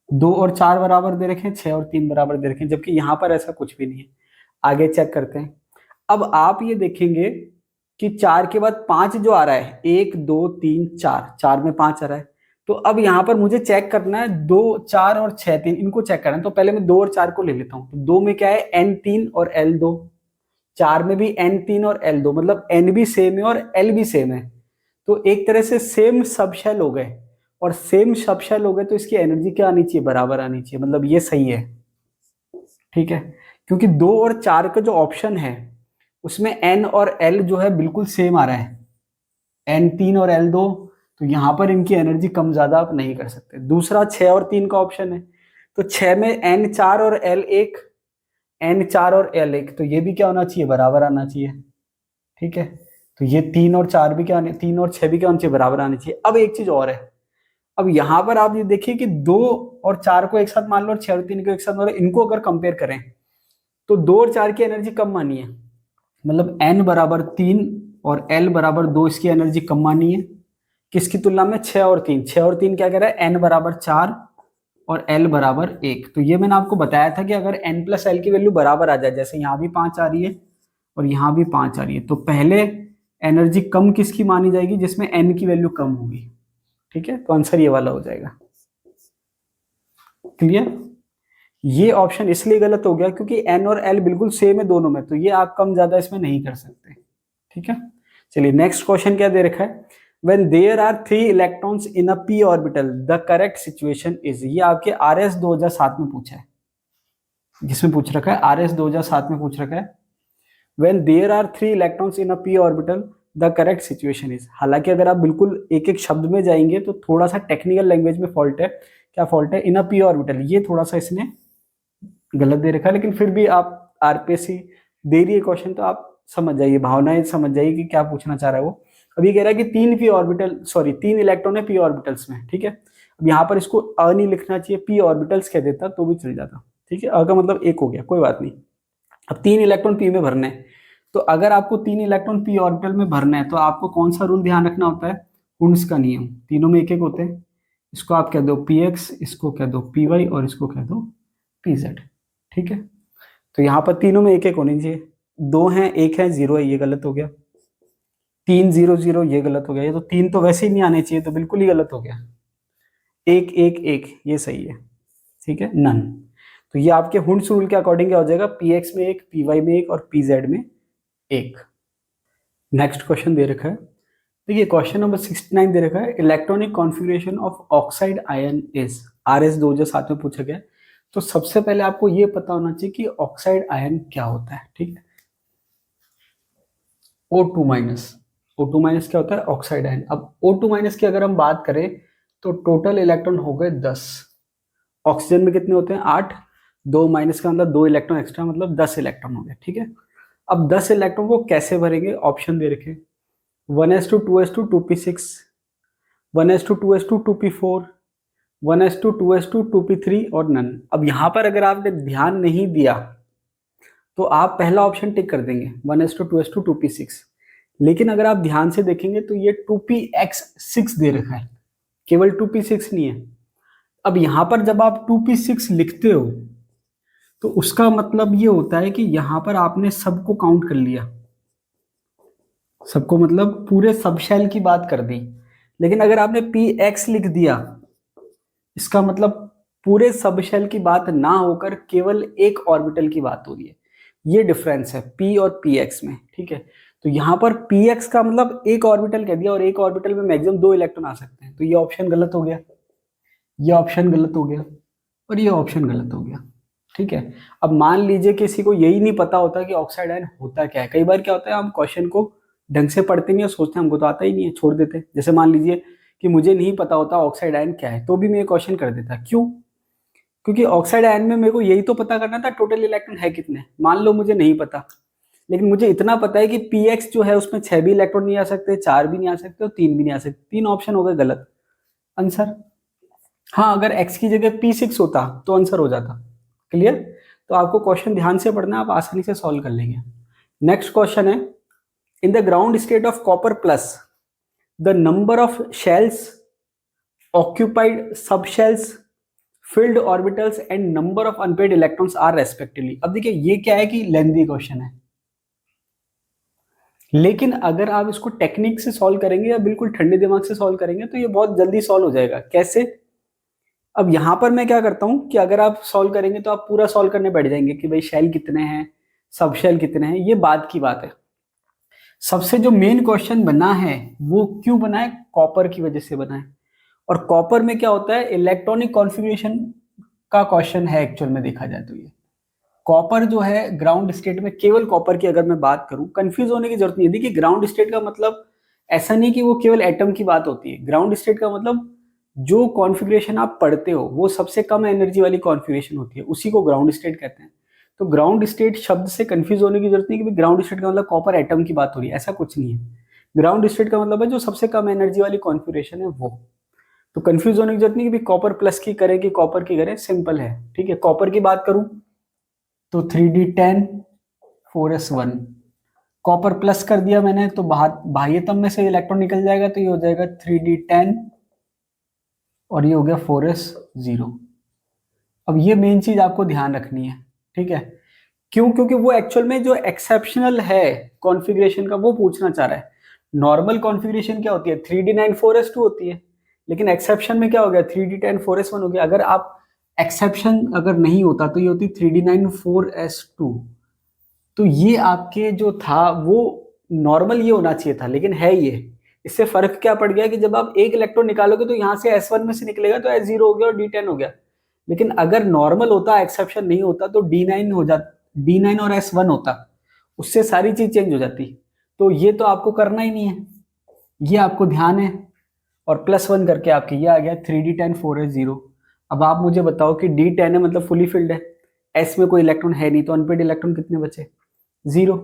2 और 4 बराबर दे रखे हैं, 6 और 3 बराबर दे रखे हैं, जबकि यहां पर ऐसा कुछ भी नहीं है। आगे चेक करते हैं। अब आप ये देखेंगे कि 4 के बाद 5 जो आ रहा है, 1 2 3 4, 4 में 5 आ रहा है। तो अब यहां पर मुझे चेक करना है 2 4 और 6 3, इनको चेक करना है। तो पहले मैं 2 और 4 को ले लेता हूं। तो 2 में क्या है n3 और l2, 4 में भी n3 और l2, मतलब n भी सेम है और l भी सेम है। तो एक तरह से सेम सब शेल हो गए, और सेम सब शेल हो गए तो इसकी एनर्जी क्या आनी चाहिए? बराबर आनी चाहिए, मतलब ये सही है, ठीक है। क्योंकि 2 और 4 का जो ऑप्शन है उसमें n और l जो है बिल्कुल सेम आ रहा है, n3 और l2, तो यहां पर इनकी एनर्जी कम ज्यादा आप नहीं कर सकते। दूसरा 6 और 3 का ऑप्शन है, तो 6 में n4 और l1, n4 और l1, तो ये भी क्या होना चाहिए? बराबर आना चाहिए, ठीक है। तो ये 3 और 4 भी क्या, 3 और 6 भी क्या होना चाहिए? बराबर आनी चाहिए। अब एक चीज और है, अब यहां पर आप ये देखिए कि 2 और 4 को एक साथ मान लो और 6 और 3 को एक साथ मान लो, इनको अगर कंपेयर करें तो 2 और 4 की एनर्जी कम मानी है, मतलब n बराबर 3 और l बराबर 2, इसकी एनर्जी कम मानी है। किसकी तुलना में? 6 और 3। 6 और 3 क्या कह रहा है? n बराबर 4 और l बराबर 1। तो ये मैंने आपको बताया था कि अगर n+l की वैल्यू बराबर आ जाए, जैसे यहाँ भी 5 आ रही है और यहाँ भी 5 आ रही है, तो पहले एनर्जी कम किसकी मानी जाएगी? जिसमें n की वैल्यू कम होगी, ठीक है। तो आंसर ये वाला हो जाएगा। क्लियर? ये ऑप्शन इसलिए गलत हो गया क्योंकि n और l बिल्कुल सेम है दोनों में, तो ये आप कम ज्यादा इसमें नहीं कर सकते, ठीक है। चलिए नेक्स्ट क्वेश्चन क्या दे रखा है? When there are 3 electrons in a p orbital, the correct situation is, ये आपके RS 2007 में पूछा है। जिसमें पूछ रखा है RS 2007 में पूछ रखा है when there are 3 electrons in a p orbital the correct situation is। हालांकि अगर आप बिल्कुल एक एक शब्द में जाएंगे तो थोड़ा सा टेक्निकल लैंग्वेज में फॉल्ट है। क्या फॉल्ट है? इन अ p ऑर्बिटल, ये थोड़ा सा इसने गलत दे रखा है, लेकिन फिर भी आप आरपीएससी दे रही है क्वेश्चन तो आप समझ जाइए, भावनाएं समझ जाइए कि क्या पूछना चाह रहा है वो। अब ये कह रहा है कि 3 इलेक्ट्रॉन है p ऑर्बिटल्स में, ठीक है। अब यहाँ पर इसको अ नहीं लिखना चाहिए, p ऑर्बिटल्स कह देता तो भी चल जाता, ठीक है। अ का मतलब एक हो गया, कोई बात नहीं। अब 3 इलेक्ट्रॉन p में भरने हैं, तो अगर आपको 3 इलेक्ट्रॉन p ऑर्बिटल में भरना है तो आपको कौन सा रूल ध्यान रखना होता है? हुंड्स का नियम। तीनों में एक एक होते हैं, इसको आप कह दो px, इसको कह दो py और इसको कह दो pz, ठीक है। तो यहाँ पर तीनों में एक एक होनी चाहिए। 2 हैं, 1 है, 0 है, ये गलत हो गया। 3 0 0 ये गलत हो गया। ये तो 3 तो वैसे ही नहीं आने चाहिए, तो बिल्कुल ही गलत हो गया। 1 1 1 ये सही है, ठीक है, नन। तो ये आपके हुंड्स रूल के अकॉर्डिंग क्या हो जाएगा? px में 1, py में 1 और pz में 1। नेक्स्ट क्वेश्चन दे रखा है, देखिए क्वेश्चन नंबर 69 दे रखा है electronic configuration of oxide ion is. RS 2007 में पूछा गया। तो सबसे पहले आपको ये पता होना चाहिए कि ऑक्साइड आयन क्या होता है, ठीक है। O2 माइनस, O2 माइनस क्या होता है? Oxide ion. अब O2 माइनस की अगर हम बात करें तो टोटल इलेक्ट्रॉन हो गए 10। ऑक्सीजन में कितने होते हैं? 8। 2 माइनस का मतलब 2 इलेक्ट्रॉन एक्स्ट्रा, मतलब 10 इलेक्ट्रॉन हो गए, ठीक है। अब 10 इलेक्ट्रॉन को कैसे भरेंगे? ऑप्शन दे रखे 1s2 2s2 2p6, 1s2 2s2 2p4, 1s2 2s2 2p3 और नन। अब यहां पर अगर आपने ध्यान नहीं दिया तो आप पहला ऑप्शन टिक कर देंगे 1s2 2s2 2p6, लेकिन अगर आप ध्यान से देखेंगे तो ये 2px6 दे रखा है, केवल 2p6 नहीं है। अब यहां पर जब आप 2p6 लिखते हो तो उसका मतलब ये होता है कि यहां पर आपने सबको काउंट कर लिया, सबको मतलब पूरे सब शेल की बात कर दी। लेकिन अगर आपने px लिख दिया, इसका मतलब पूरे सब शेल की बात ना होकर केवल एक ऑर्बिटल की बात हो रही है। ये डिफरेंस है p और px में, ठीक है। तो यहाँ पर px का मतलब एक ऑर्बिटल कह दिया और एक ऑर्बिटल में मैक्सिमम 2 इलेक्ट्रॉन आ सकते हैं, तो ये ऑप्शन गलत हो गया, ये ऑप्शन गलत हो गया और ये ऑप्शन गलत हो गया, ठीक है। अब मान लीजिए किसी को यही नहीं पता होता कि ऑक्साइड आयन होता क्या है। कई बार क्या होता है, हम क्वेश्चन को ढंग से पढ़ते नहीं और सोचते हैं हमको तो आता ही नहीं है, छोड़ देते। जैसे मान लीजिए कि मुझे नहीं पता होता ऑक्साइड आयन क्या है, तो भी मैं ये क्वेश्चन कर देता। क्यों? क्योंकि ऑक्साइड आयन में मेरे को यही तो पता करना था टोटल इलेक्ट्रॉन है कितने। मान लो मुझे नहीं पता, लेकिन मुझे इतना पता है कि px जो है उसमें 6 भी इलेक्ट्रॉन नहीं आ सकते, 4 भी नहीं आ सकते और 3 भी नहीं आ सकते। 3 ऑप्शन हो गए गलत आंसर। हाँ, अगर x की जगह p6 होता तो आंसर हो जाता। क्लियर? तो आपको क्वेश्चन ध्यान से पढ़ना है, आप आसानी से सॉल्व कर लेंगे। नेक्स्ट क्वेश्चन है, in the ground state of copper plus the number of shells occupied, सब shells, filled orbitals and number of unpaired electrons are respectively। अब देखिए ये क्या है कि लेंथी क्वेश्चन है, लेकिन अगर आप इसको टेक्निक से सॉल्व करेंगे या बिल्कुल ठंडे दिमाग से सॉल्व करेंगे तो ये बहुत जल्दी सॉल्व हो जाएगा। कैसे? अब यहां पर मैं क्या करता हूं कि अगर आप सॉल्व करेंगे तो आप पूरा सॉल्व करने बैठ जाएंगे कि भाई शेल कितने हैं, सब शेल कितने हैं, ये बात की बात है। सबसे जो मेन क्वेश्चन बना है वो क्यों बना है? कॉपर की वजह से बना है। और कॉपर में क्या होता है, इलेक्ट्रॉनिक कॉन्फ़िगरेशन का क्वेश्चन है एक्चुअल में देखा जाए तो। ये कॉपर जो है ग्राउंड स्टेट में, केवल कॉपर की अगर मैं बात करूं, कंफ्यूज होने की जरूरत नहीं है। देखिए ग्राउंड स्टेट का मतलब ऐसा नहीं कि वो केवल एटम की बात होती है। ग्राउंड स्टेट का मतलब जो कॉन्फ़िगरेशन आप पढ़ते हो वो सबसे कम एनर्जी वाली कॉन्फ़िगरेशन होती है, उसी को ग्राउंड स्टेट कहते हैं। तो ग्राउंड स्टेट शब्द से कंफ्यूज होने की जरूरत नहीं कि ग्राउंड स्टेट का मतलब कॉपर एटम की बात हो रही है, ऐसा कुछ नहीं है। ग्राउंड स्टेट का मतलब है जो सबसे कम एनर्जी वाली कॉन्फ़िगरेशन है वो। तो कंफ्यूज होने की जरूरत नहीं कि कॉपर प्लस की करें कि कॉपर की करें, सिंपल है, ठीक है। कॉपर की बात करूं तो 3d10 4s1, कॉपर प्लस कर दिया मैंने तो बाह्यतम में से इलेक्ट्रॉन निकल जाएगा, तो ये हो जाएगा 3d10 और ये हो गया 4s0। अब ये मेन चीज आपको ध्यान रखनी है, ठीक है। क्यों? क्योंकि वो एक्चुअल में जो एक्सेप्शनल है कॉन्फ़िगरेशन का वो पूछना चाह रहा है। नॉर्मल कॉन्फ़िगरेशन क्या होती है? 3d9 4s2 होती है, लेकिन एक्सेप्शन में क्या हो गया? 3d10 4s1 हो गया। अगर आप एक्सेप्शन अगर नहीं होता तो ये होती 3d9 4s2। तो ये आपके जो था वो नॉर्मल ये होना चाहिए था, लेकिन है ये। इससे फर्क क्या पड़ गया कि जब आप एक इलेक्ट्रॉन निकालोगे तो यहाँ से s1 में से निकलेगा तो s0 हो गया और d10 हो गया। लेकिन अगर नॉर्मल होता, एक्सेप्शन नहीं होता, तो D9 हो जाता, D9 और S1 होता, उससे सारी चीज चेंज हो जाती। तो ये तो आपको करना ही नहीं है, ये आपको ध्यान है, और +1 करके आपके ये आ गया 3D10 4s0। अब आप मुझे बताओ कि D10 है मतलब फुली फिल्ड है, S में कोई इलेक्ट्रॉन है नहीं, तो अनपेड इलेक्ट्रॉन कितने बचे? 0।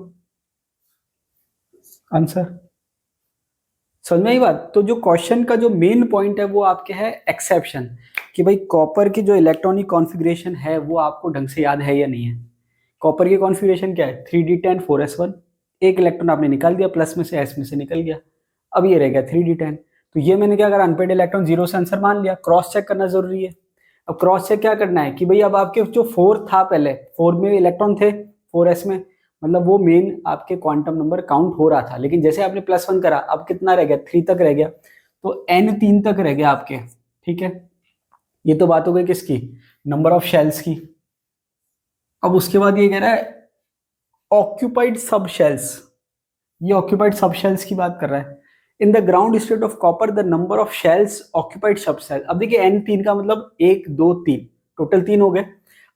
आंसर समझ में आई बात? तो जो क्वेश्चन का जो मेन पॉइंट है वो आपके है एक्सेप्शन, कि भाई कॉपर की जो इलेक्ट्रॉनिक कॉन्फ़िगरेशन है वो आपको ढंग से याद है या नहीं है। कॉपर की कॉन्फ़िगरेशन क्या है? 3D10 4s1, एक इलेक्ट्रॉन आपने निकाल दिया, प्लस में से एस में से निकल गया, अब ये रह गया 3D10। तो ये मैंने क्या करा, अनपेड इलेक्ट्रॉन 0 से आंसर मान लिया। क्रॉस चेक करना जरूरी है। अब क्रॉस चेक क्या करना है कि भाई अब आपके जो 4 था, पहले 4 में इलेक्ट्रॉन थे 4s में, मतलब वो मेन आपके क्वांटम नंबर काउंट हो रहा था, लेकिन जैसे आपने +1 करा, अब कितना रह गया? 3 तक रह गया, तो n 3 तक रह गया आपके। ठीक है, ये तो बात हो गई किसकी? नंबर ऑफ शेल्स की। अब उसके बाद ये कह रहा है ऑक्यूपाइड सब शेल्स, ये ऑक्यूपाइड सब शेल्स की बात कर रहा है। In the ground state of copper the number of shells occupied sub shell. अब देखिए n 3 का मतलब 1 2 3, टोटल 3 हो गए।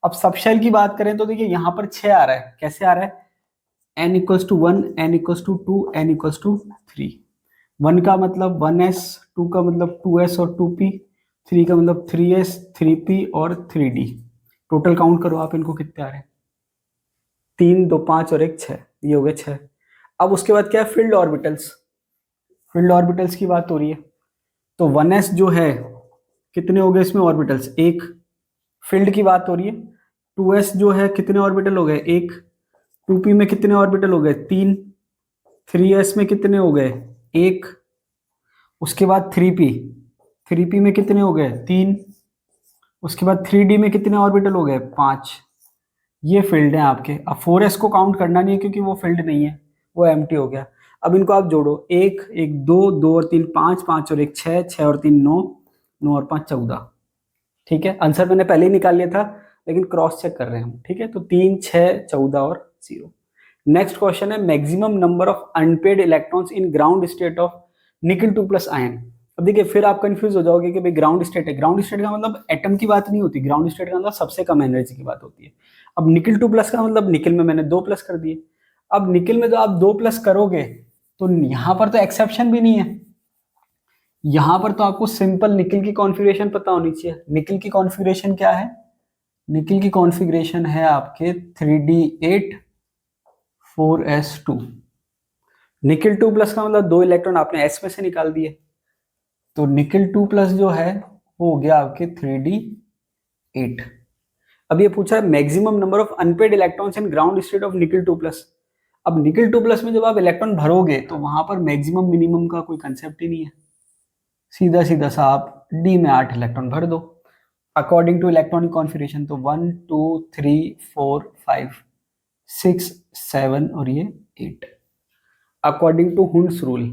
अब सब शेल की बात करें तो देखिए यहाँ पर 6 आ रहा है, कैसे आ रहा है? n equals to 1, n equals to 2, n equals to 3। 1 का मतलब 1s, 2 का मतलब 2s और 2p, 3 का मतलब 3s 3p और 3d। टोटल काउंट करो आप इनको, कितने आ रहे हैं? 3 2 5 और 1 6, ये हो गए 6। अब उसके बाद क्या है? Field orbitals. फील्ड ऑर्बिटल्स की बात हो रही है, तो 1s जो है कितने हो गए इसमें ऑर्बिटल्स? एक। फील्ड की बात हो रही है, 2s जो है कितने ऑर्बिटल हो गए? एक। 2p में कितने ऑर्बिटल हो गए? 3। 3s में कितने हो गए? एक। उसके बाद 3p, 3p में कितने हो गए? 3। उसके बाद 3d में कितने ऑर्बिटल हो गए? 5। ये फील्ड है आपके। अब 4s को काउंट करना नहीं है क्योंकि वो फील्ड नहीं है, वो एम्प्टी हो गया। अब इनको आप जोड़ो, 1 1 2 2 और 3 5, 5 और 1 6, 6 और 3 9, 9 और 5 14। ठीक है, आंसर मैंने पहले ही निकाल लिया था, लेकिन क्रॉस चेक कर रहे हैं हम। ठीक है, तो 3 6 14 और 0। नेक्स्ट क्वेश्चन है maximum number of unpaired electrons in ground state of निकल 2 प्लस आयन। अब देखिए फिर आप कंफ्यूज हो जाओगे कि भाई ग्राउंड स्टेट है, ग्राउंड स्टेट का मतलब एटम की बात नहीं होती, ग्राउंड स्टेट का मतलब सबसे कम एनर्जी की बात होती है। अब निकल 2 प्लस का मतलब निकल में मैंने 2 प्लस कर दिए। अब निकल में जो आप 2 प्लस करोगे तो यहां पर तो एक्सेप्शन भी नहीं है, यहां पर तो आपको सिंपल निकल की कॉन्फ़िगरेशन पता होनी चाहिए। निकल की कॉन्फ़िगरेशन क्या है? निकल की कॉन्फ़िगरेशन है आपके 3d8 4s2। निकल 2 प्लस का मतलब 2 इलेक्ट्रॉन आपने s में से निकाल दिए, तो निकल 2 प्लस जो है वो हो गया आपके 3d8। अब ये पूछा है maximum number of unpaired electrons in ground state of निकल 2 प्लस। अब निकल 2 प्लस में जब आप इलेक्ट्रॉन भरोगे तो वहां पर मैक्सिमम मिनिमम का कोई कंसेप्ट ही नहीं है, सीधा सीधा सा आप डी में 8 इलेक्ट्रॉन भर दो अकॉर्डिंग टू इलेक्ट्रॉनिक कॉन्फ़िगरेशन। तो 1 2 3 4 5 6 7 और ये 8 अकॉर्डिंग टू हुंड्स रूल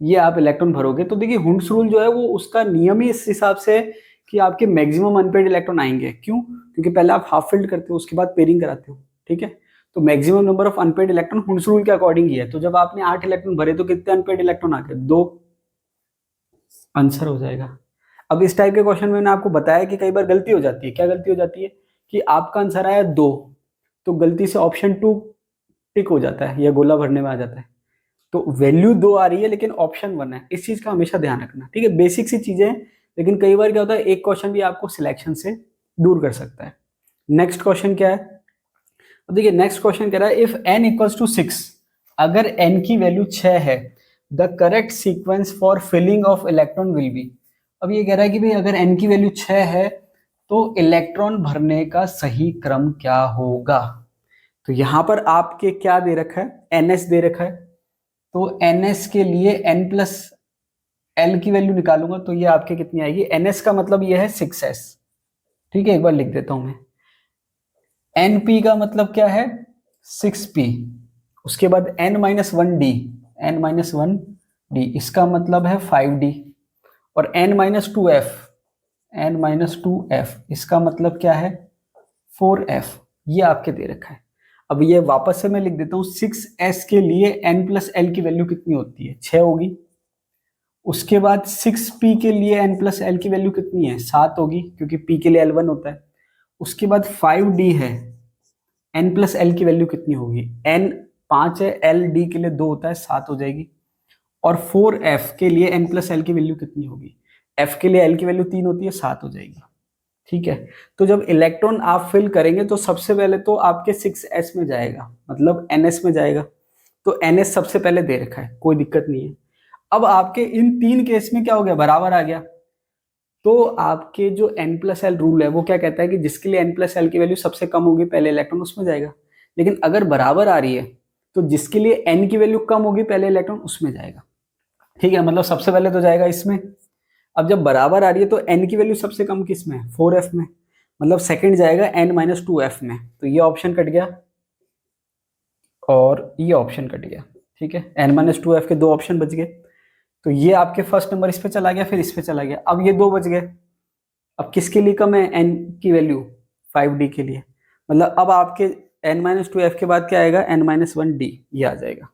ये आप इलेक्ट्रॉन भरोगे। तो देखिए हुंड्स रूल जो है वो उसका नियम ही इस हिसाब से है कि आपके मैक्सिमम अनपेड इलेक्ट्रॉन आएंगे। क्यों? क्योंकि पहले आप हाफ फिल्ड करते हो, उसके बाद पेयरिंग कराते हो। ठीक है, तो maximum number of unpaired electron Hund's rule के अकॉर्डिंग ही है। तो जब आपने 8 इलेक्ट्रॉन भरे तो कितने अनपेड इलेक्ट्रॉन आ गए? 2। आंसर हो जाएगा। अब इस टाइप के क्वेश्चन में मैंने आपको बताया कि कई बार गलती हो जाती है। क्या गलती हो जाती है? कि आपका आंसर आया 2, तो गलती से ऑप्शन 2 टिक हो जाता है या गोला भरने में आ जाता है, तो वैल्यू 2 आ रही है लेकिन ऑप्शन 1 है। इस चीज का हमेशा ध्यान रखना। ठीक है, बेसिक सी चीजें हैं, लेकिन कई बार क्या होता है एक क्वेश्चन भी आपको सिलेक्शन से दूर कर सकता है। नेक्स्ट क्वेश्चन क्या है? अब देखिए नेक्स्ट क्वेश्चन कह रहा है इफ n इक्वल्स टू 6, अगर n की वैल्यू 6 है, the correct sequence for filling of electron will be. अब ये कह रहा है कि भाई अगर n की वैल्यू 6 है तो इलेक्ट्रॉन भरने का सही क्रम क्या होगा? तो यहां पर आपके क्या दे रखा है? ns दे रखा है, तो ns के लिए n प्लस l की वैल्यू निकालूंगा तो ये आपके कितनी आएगी? ns का मतलब ये है 6s। ठीक है, एक बार लिख देता हूं मैं। np का मतलब क्या है? 6p। उसके बाद n minus 1d, n minus 1d इसका मतलब है 5d। और n minus 2f, n minus 2f इसका मतलब क्या है? 4f। ये आपके दे रखा है। अब ये वापस से मैं लिख देता हूं, 6s के लिए n प्लस l की वैल्यू कितनी होती है? 6 होगी। उसके बाद 6p के लिए n प्लस एल की वैल्यू कितनी है, 7 होगी क्योंकि p के लिए L1 होता है। उसके बाद 5d है, n प्लस एल की वैल्यू कितनी होगी, n 5 है, l d के लिए 2 होता है, 7 हो जाएगी। और 4f के लिए n प्लस एल की वैल्यू कितनी होगी, f के लिए l की वैल्यू 3 होती है, 7 हो जाएगी। ठीक है, तो जब इलेक्ट्रॉन आप फिल करेंगे तो सबसे पहले तो आपके 6s में जाएगा, मतलब ns में जाएगा। तो ns सबसे पहले दे रखा है, कोई दिक्कत नहीं है। अब आपके इन 3 केस में क्या हो गया, बराबर आ गया। तो आपके जो n प्लस एल रूल है वो क्या कहता है कि जिसके लिए n प्लस एल की वैल्यू सबसे कम होगी पहले इलेक्ट्रॉन उसमें जाएगा। लेकिन अगर बराबर आ रही है तो जिसके लिए n की वैल्यू कम होगी पहले इलेक्ट्रॉन उसमें जाएगा। ठीक है, मतलब सबसे पहले तो जाएगा इसमें। अब जब बराबर आ रही है तो n की वैल्यू सबसे कम किस में है, 4f में, मतलब सेकंड जाएगा n-2f में। तो ये ऑप्शन कट गया और ये ऑप्शन कट गया। ठीक है, n-2f के 2 ऑप्शन बच गए। तो ये आपके फर्स्ट नंबर इस पे चला गया, फिर इस पे चला गया। अब ये 2 बच गए। अब किसके लिए कम है n की वैल्यू, 5d के लिए। मतलब अब आपके n-2f के बाद क्या आएगा, n-1d, ये आ जाएगा,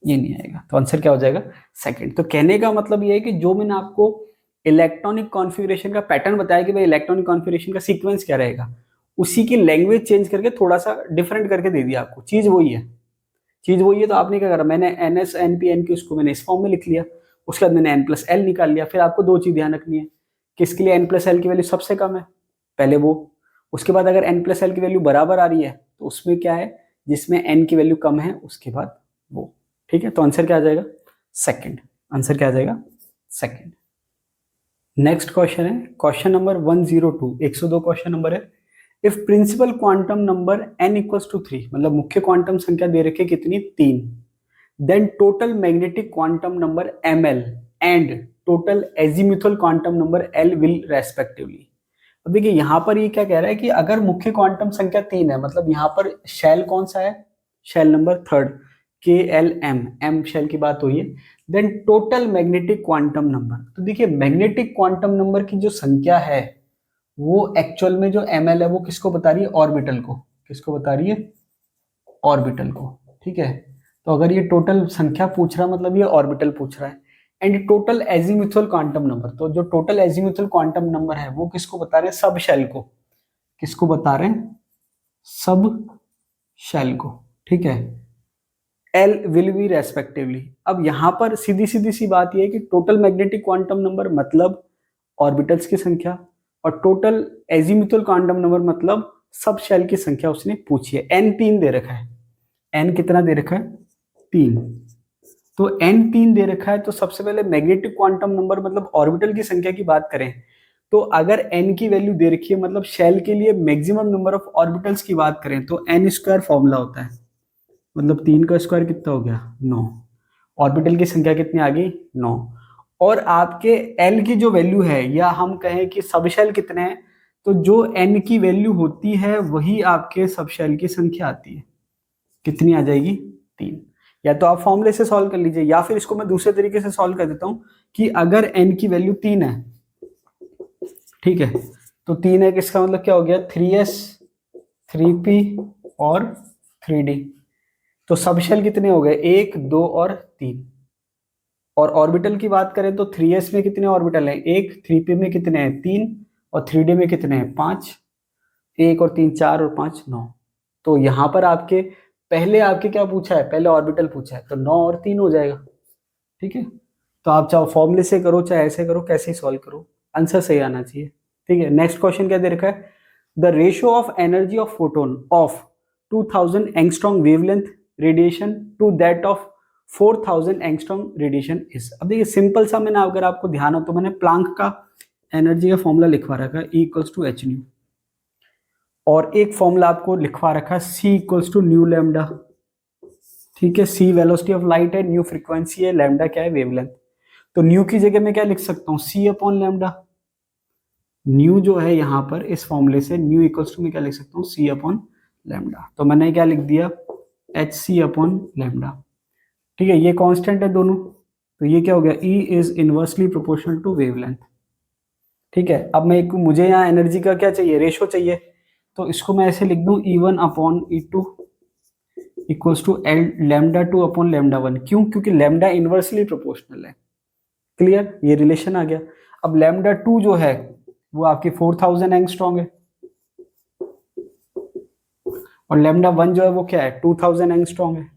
ये नहीं आएगा। तो आंसर क्या हो जाएगा, सेकंड। तो कहने का मतलब ये है कि जो मैंने आपको इलेक्ट्रॉनिक कॉन्फ़िगरेशन का पैटर्न बताया कि भाई इलेक्ट्रॉनिक कॉन्फ़िगरेशन का सीक्वेंस क्या रहेगा, उसी की लैंग्वेज चेंज करके थोड़ा सा डिफरेंट करके दे दिया आपको। चीज वही है, चीज वही है। तो आपने क्या करा, मैंने NS NP NQ उसको मैंने इस फॉर्म में लिख लिया, उसके बाद मैंने n प्लस एल निकाल लिया। फिर आपको 2 चीज ध्यान रखनी है, किसके लिए n प्लस एल की वैल्यू सबसे कम है, पहले वो। उसके बाद अगर n प्लस एल की वैल्यू बराबर आ रही है तो उसमें क्या है, जिसमें n की वैल्यू कम है उसके बाद वो। ठीक है, तो आंसर क्या आ जाएगा, सेकंड। आंसर क्या आ जाएगा, सेकंड। नेक्स्ट क्वेश्चन है क्वेश्चन नंबर 102, 102 क्वेश्चन नंबर है। If principal quantum number n equals to 3, मतलब मुख्य क्वांटम संख्या दे रखी है कितनी, 3, then total magnetic quantum number ml and total azimuthal quantum number l will respectively. अब देखिए यहाँ पर ये क्या कह रहा है कि अगर मुख्य क्वांटम संख्या 3 है, मतलब यहाँ पर शेल कौन सा है, shell number third, KLM, m shell की बात हो रही है। Then total magnetic quantum number, तो देखिए मैग्नेटिक क्वांटम नंबर की जो संख्या है वो एक्चुअल में जो ml है वो किसको बता रही है, ऑर्बिटल को। किसको बता रही है, ऑर्बिटल को। ठीक है, तो अगर ये टोटल संख्या पूछ रहा है मतलब ये ऑर्बिटल पूछ रहा है। And total azimuthal quantum number, तो जो टोटल एजीम्यूथल क्वांटम नंबर है वो किसको बता रहे हैं, सब शेल को। किसको बता रहे हैं, सब शेल को। ठीक है, एल विल बी रेस्पेक्टिवली। अब यहां पर सीधी सीधी सी बात यह है कि टोटल मैग्नेटिक क्वांटम नंबर मतलब ऑर्बिटल्स की संख्या, और टोटल एजीम्यूथल क्वांटम नंबर मतलब सब शेल की संख्या उसने पूछी है। एन 3 दे रखा है, एन कितना दे रखा है, 3। तो एन 3 दे रखा है, तो सबसे पहले मैग्नेटिक क्वांटम नंबर मतलब ऑर्बिटल की संख्या की बात करें तो अगर एन की वैल्यू दे रखी है मतलब शेल के लिए मैक्सिमम नंबर ऑफ ऑर्बिटल्स की बात करें तो एन स्क्वायर फॉर्मूला होता है, मतलब 3 का स्क्वायर कितना हो गया, 9। ऑर्बिटल की संख्या कितनी आ गई, 9। और आपके एल की जो वैल्यू है, या हम कहें कि सबशेल कितने हैं, तो जो एन की वैल्यू होती है वही आपके सबशेल की संख्या आती है। कितनी आ जाएगी, 3। या तो आप फॉर्मूले से सॉल्व कर लीजिए, या फिर इसको मैं दूसरे तरीके से सॉल्व कर देता हूं कि अगर एन की वैल्यू 3 है, ठीक है, तो 3 है किसका मतलब क्या हो गया, 3s 3p और 3d। तो सबशेल कितने हो गए, 1 2 और 3। और ऑर्बिटल की बात करें तो 3s में कितने ऑर्बिटल हैं, 1, 3p में कितने हैं, 3, और 3d में कितने हैं, 5। 1 और 3 4 और 5 9। तो यहां पर आपके पहले आपके क्या पूछा है, पहले ऑर्बिटल पूछा है, तो 9 और 3 हो जाएगा। ठीक है, तो आप चाहे फॉर्मूले से करो चाहे ऐसे करो, कैसे ही सॉल्व करो, आंसर सही आना चाहिए। ठीक है, नेक्स्ट क्वेश्चन क्या दे रखा है, the ratio of energy of photon of 2000 angstrom wavelength radiation to that of 4000 angstrom radiation is. अब देखिए सिंपल सा, मैंने अगर आपको ध्यान हो तो मैंने प्लांक का एनर्जी का फॉर्मूला लिखवा रखा है, E equals to h nu, और एक फॉर्मूला आपको लिखवा रखा है C equals to nu lambda. ठीक है, C वेलोसिटी ऑफ लाइट है, न्यू फ्रीक्वेंसी है, लैम्डा क्या है, वेवलेंथ। तो न्यू की जगह में क्या लिख सकता हूँ, C अपॉन लैम्डा। न्यू जो है यहाँ पर इस फॉर्मूले से न्यू इक्वल्स टू में क्या लिख सकता हूँ, C अपॉन लैम्डा। तो मैंने क्या लिख दिया, HC अपॉन लैम्डा। ठीक है, ये कांस्टेंट है दोनों, तो ये क्या हो गया, E is inversely proportional to wavelength. ठीक है, अब मैं मुझे यहाँ एनर्जी का क्या चाहिए, रेशो चाहिए, तो इसको मैं ऐसे लिख दूं E1 upon E2 equals to l lambda 2 upon lambda 1। क्यों, क्योंकि लैम्डा इनवर्सली प्रोपोर्शनल है। क्लियर, ये रिलेशन आ गया। अब लैम्डा 2 जो है वो आपकी 4000 एंगस्ट्रॉम है, और लैम्डा 1 जो है वो क्या है 2000 एंगस्ट्रॉम है।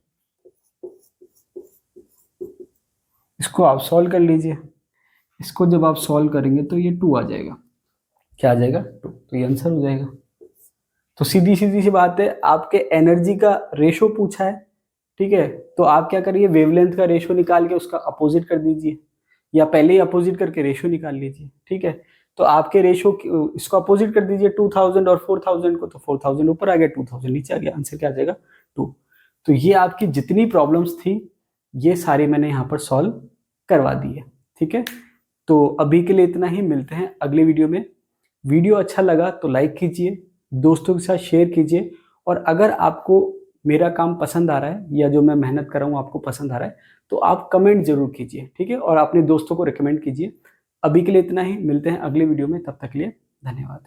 इसको आप सॉल्व कर लीजिए। इसको जब आप सॉल्व करेंगे तो ये 2 आ जाएगा। क्या आ जाएगा 2, तो ये आंसर हो जाएगा। तो सीधी सीधी सी बात है, आपके एनर्जी का रेशो पूछा है, ठीक है, तो आप क्या करिए, वेवलेंथ का रेशो निकाल के उसका अपोजिट कर दीजिए, या पहले ही अपोजिट करके रेशो निकाल लीजिए, ठीक है। तो आपके रेशो इसको अपोजिट कर दीजिए 2000 और 4000 को, तो 4000 ऊपर आ गया, 2000 नीचे आ गया, आंसर क्या आ जाएगा 2। तो ये आपकी जितनी प्रॉब्लम्स थी ये सारी मैंने यहाँ पर सॉल्व करवा दी है, ठीक है। तो अभी के लिए इतना ही, मिलते हैं अगले वीडियो में। वीडियो अच्छा लगा तो लाइक कीजिए, दोस्तों के साथ शेयर कीजिए, और अगर आपको मेरा काम पसंद आ रहा है या जो मैं मेहनत कर रहा हूँ आपको पसंद आ रहा है तो आप कमेंट जरूर कीजिए, ठीक है, और अपने दोस्तों को रिकमेंड कीजिए। अभी के लिए इतना ही, मिलते हैं अगले वीडियो में, तब तक के लिए धन्यवाद।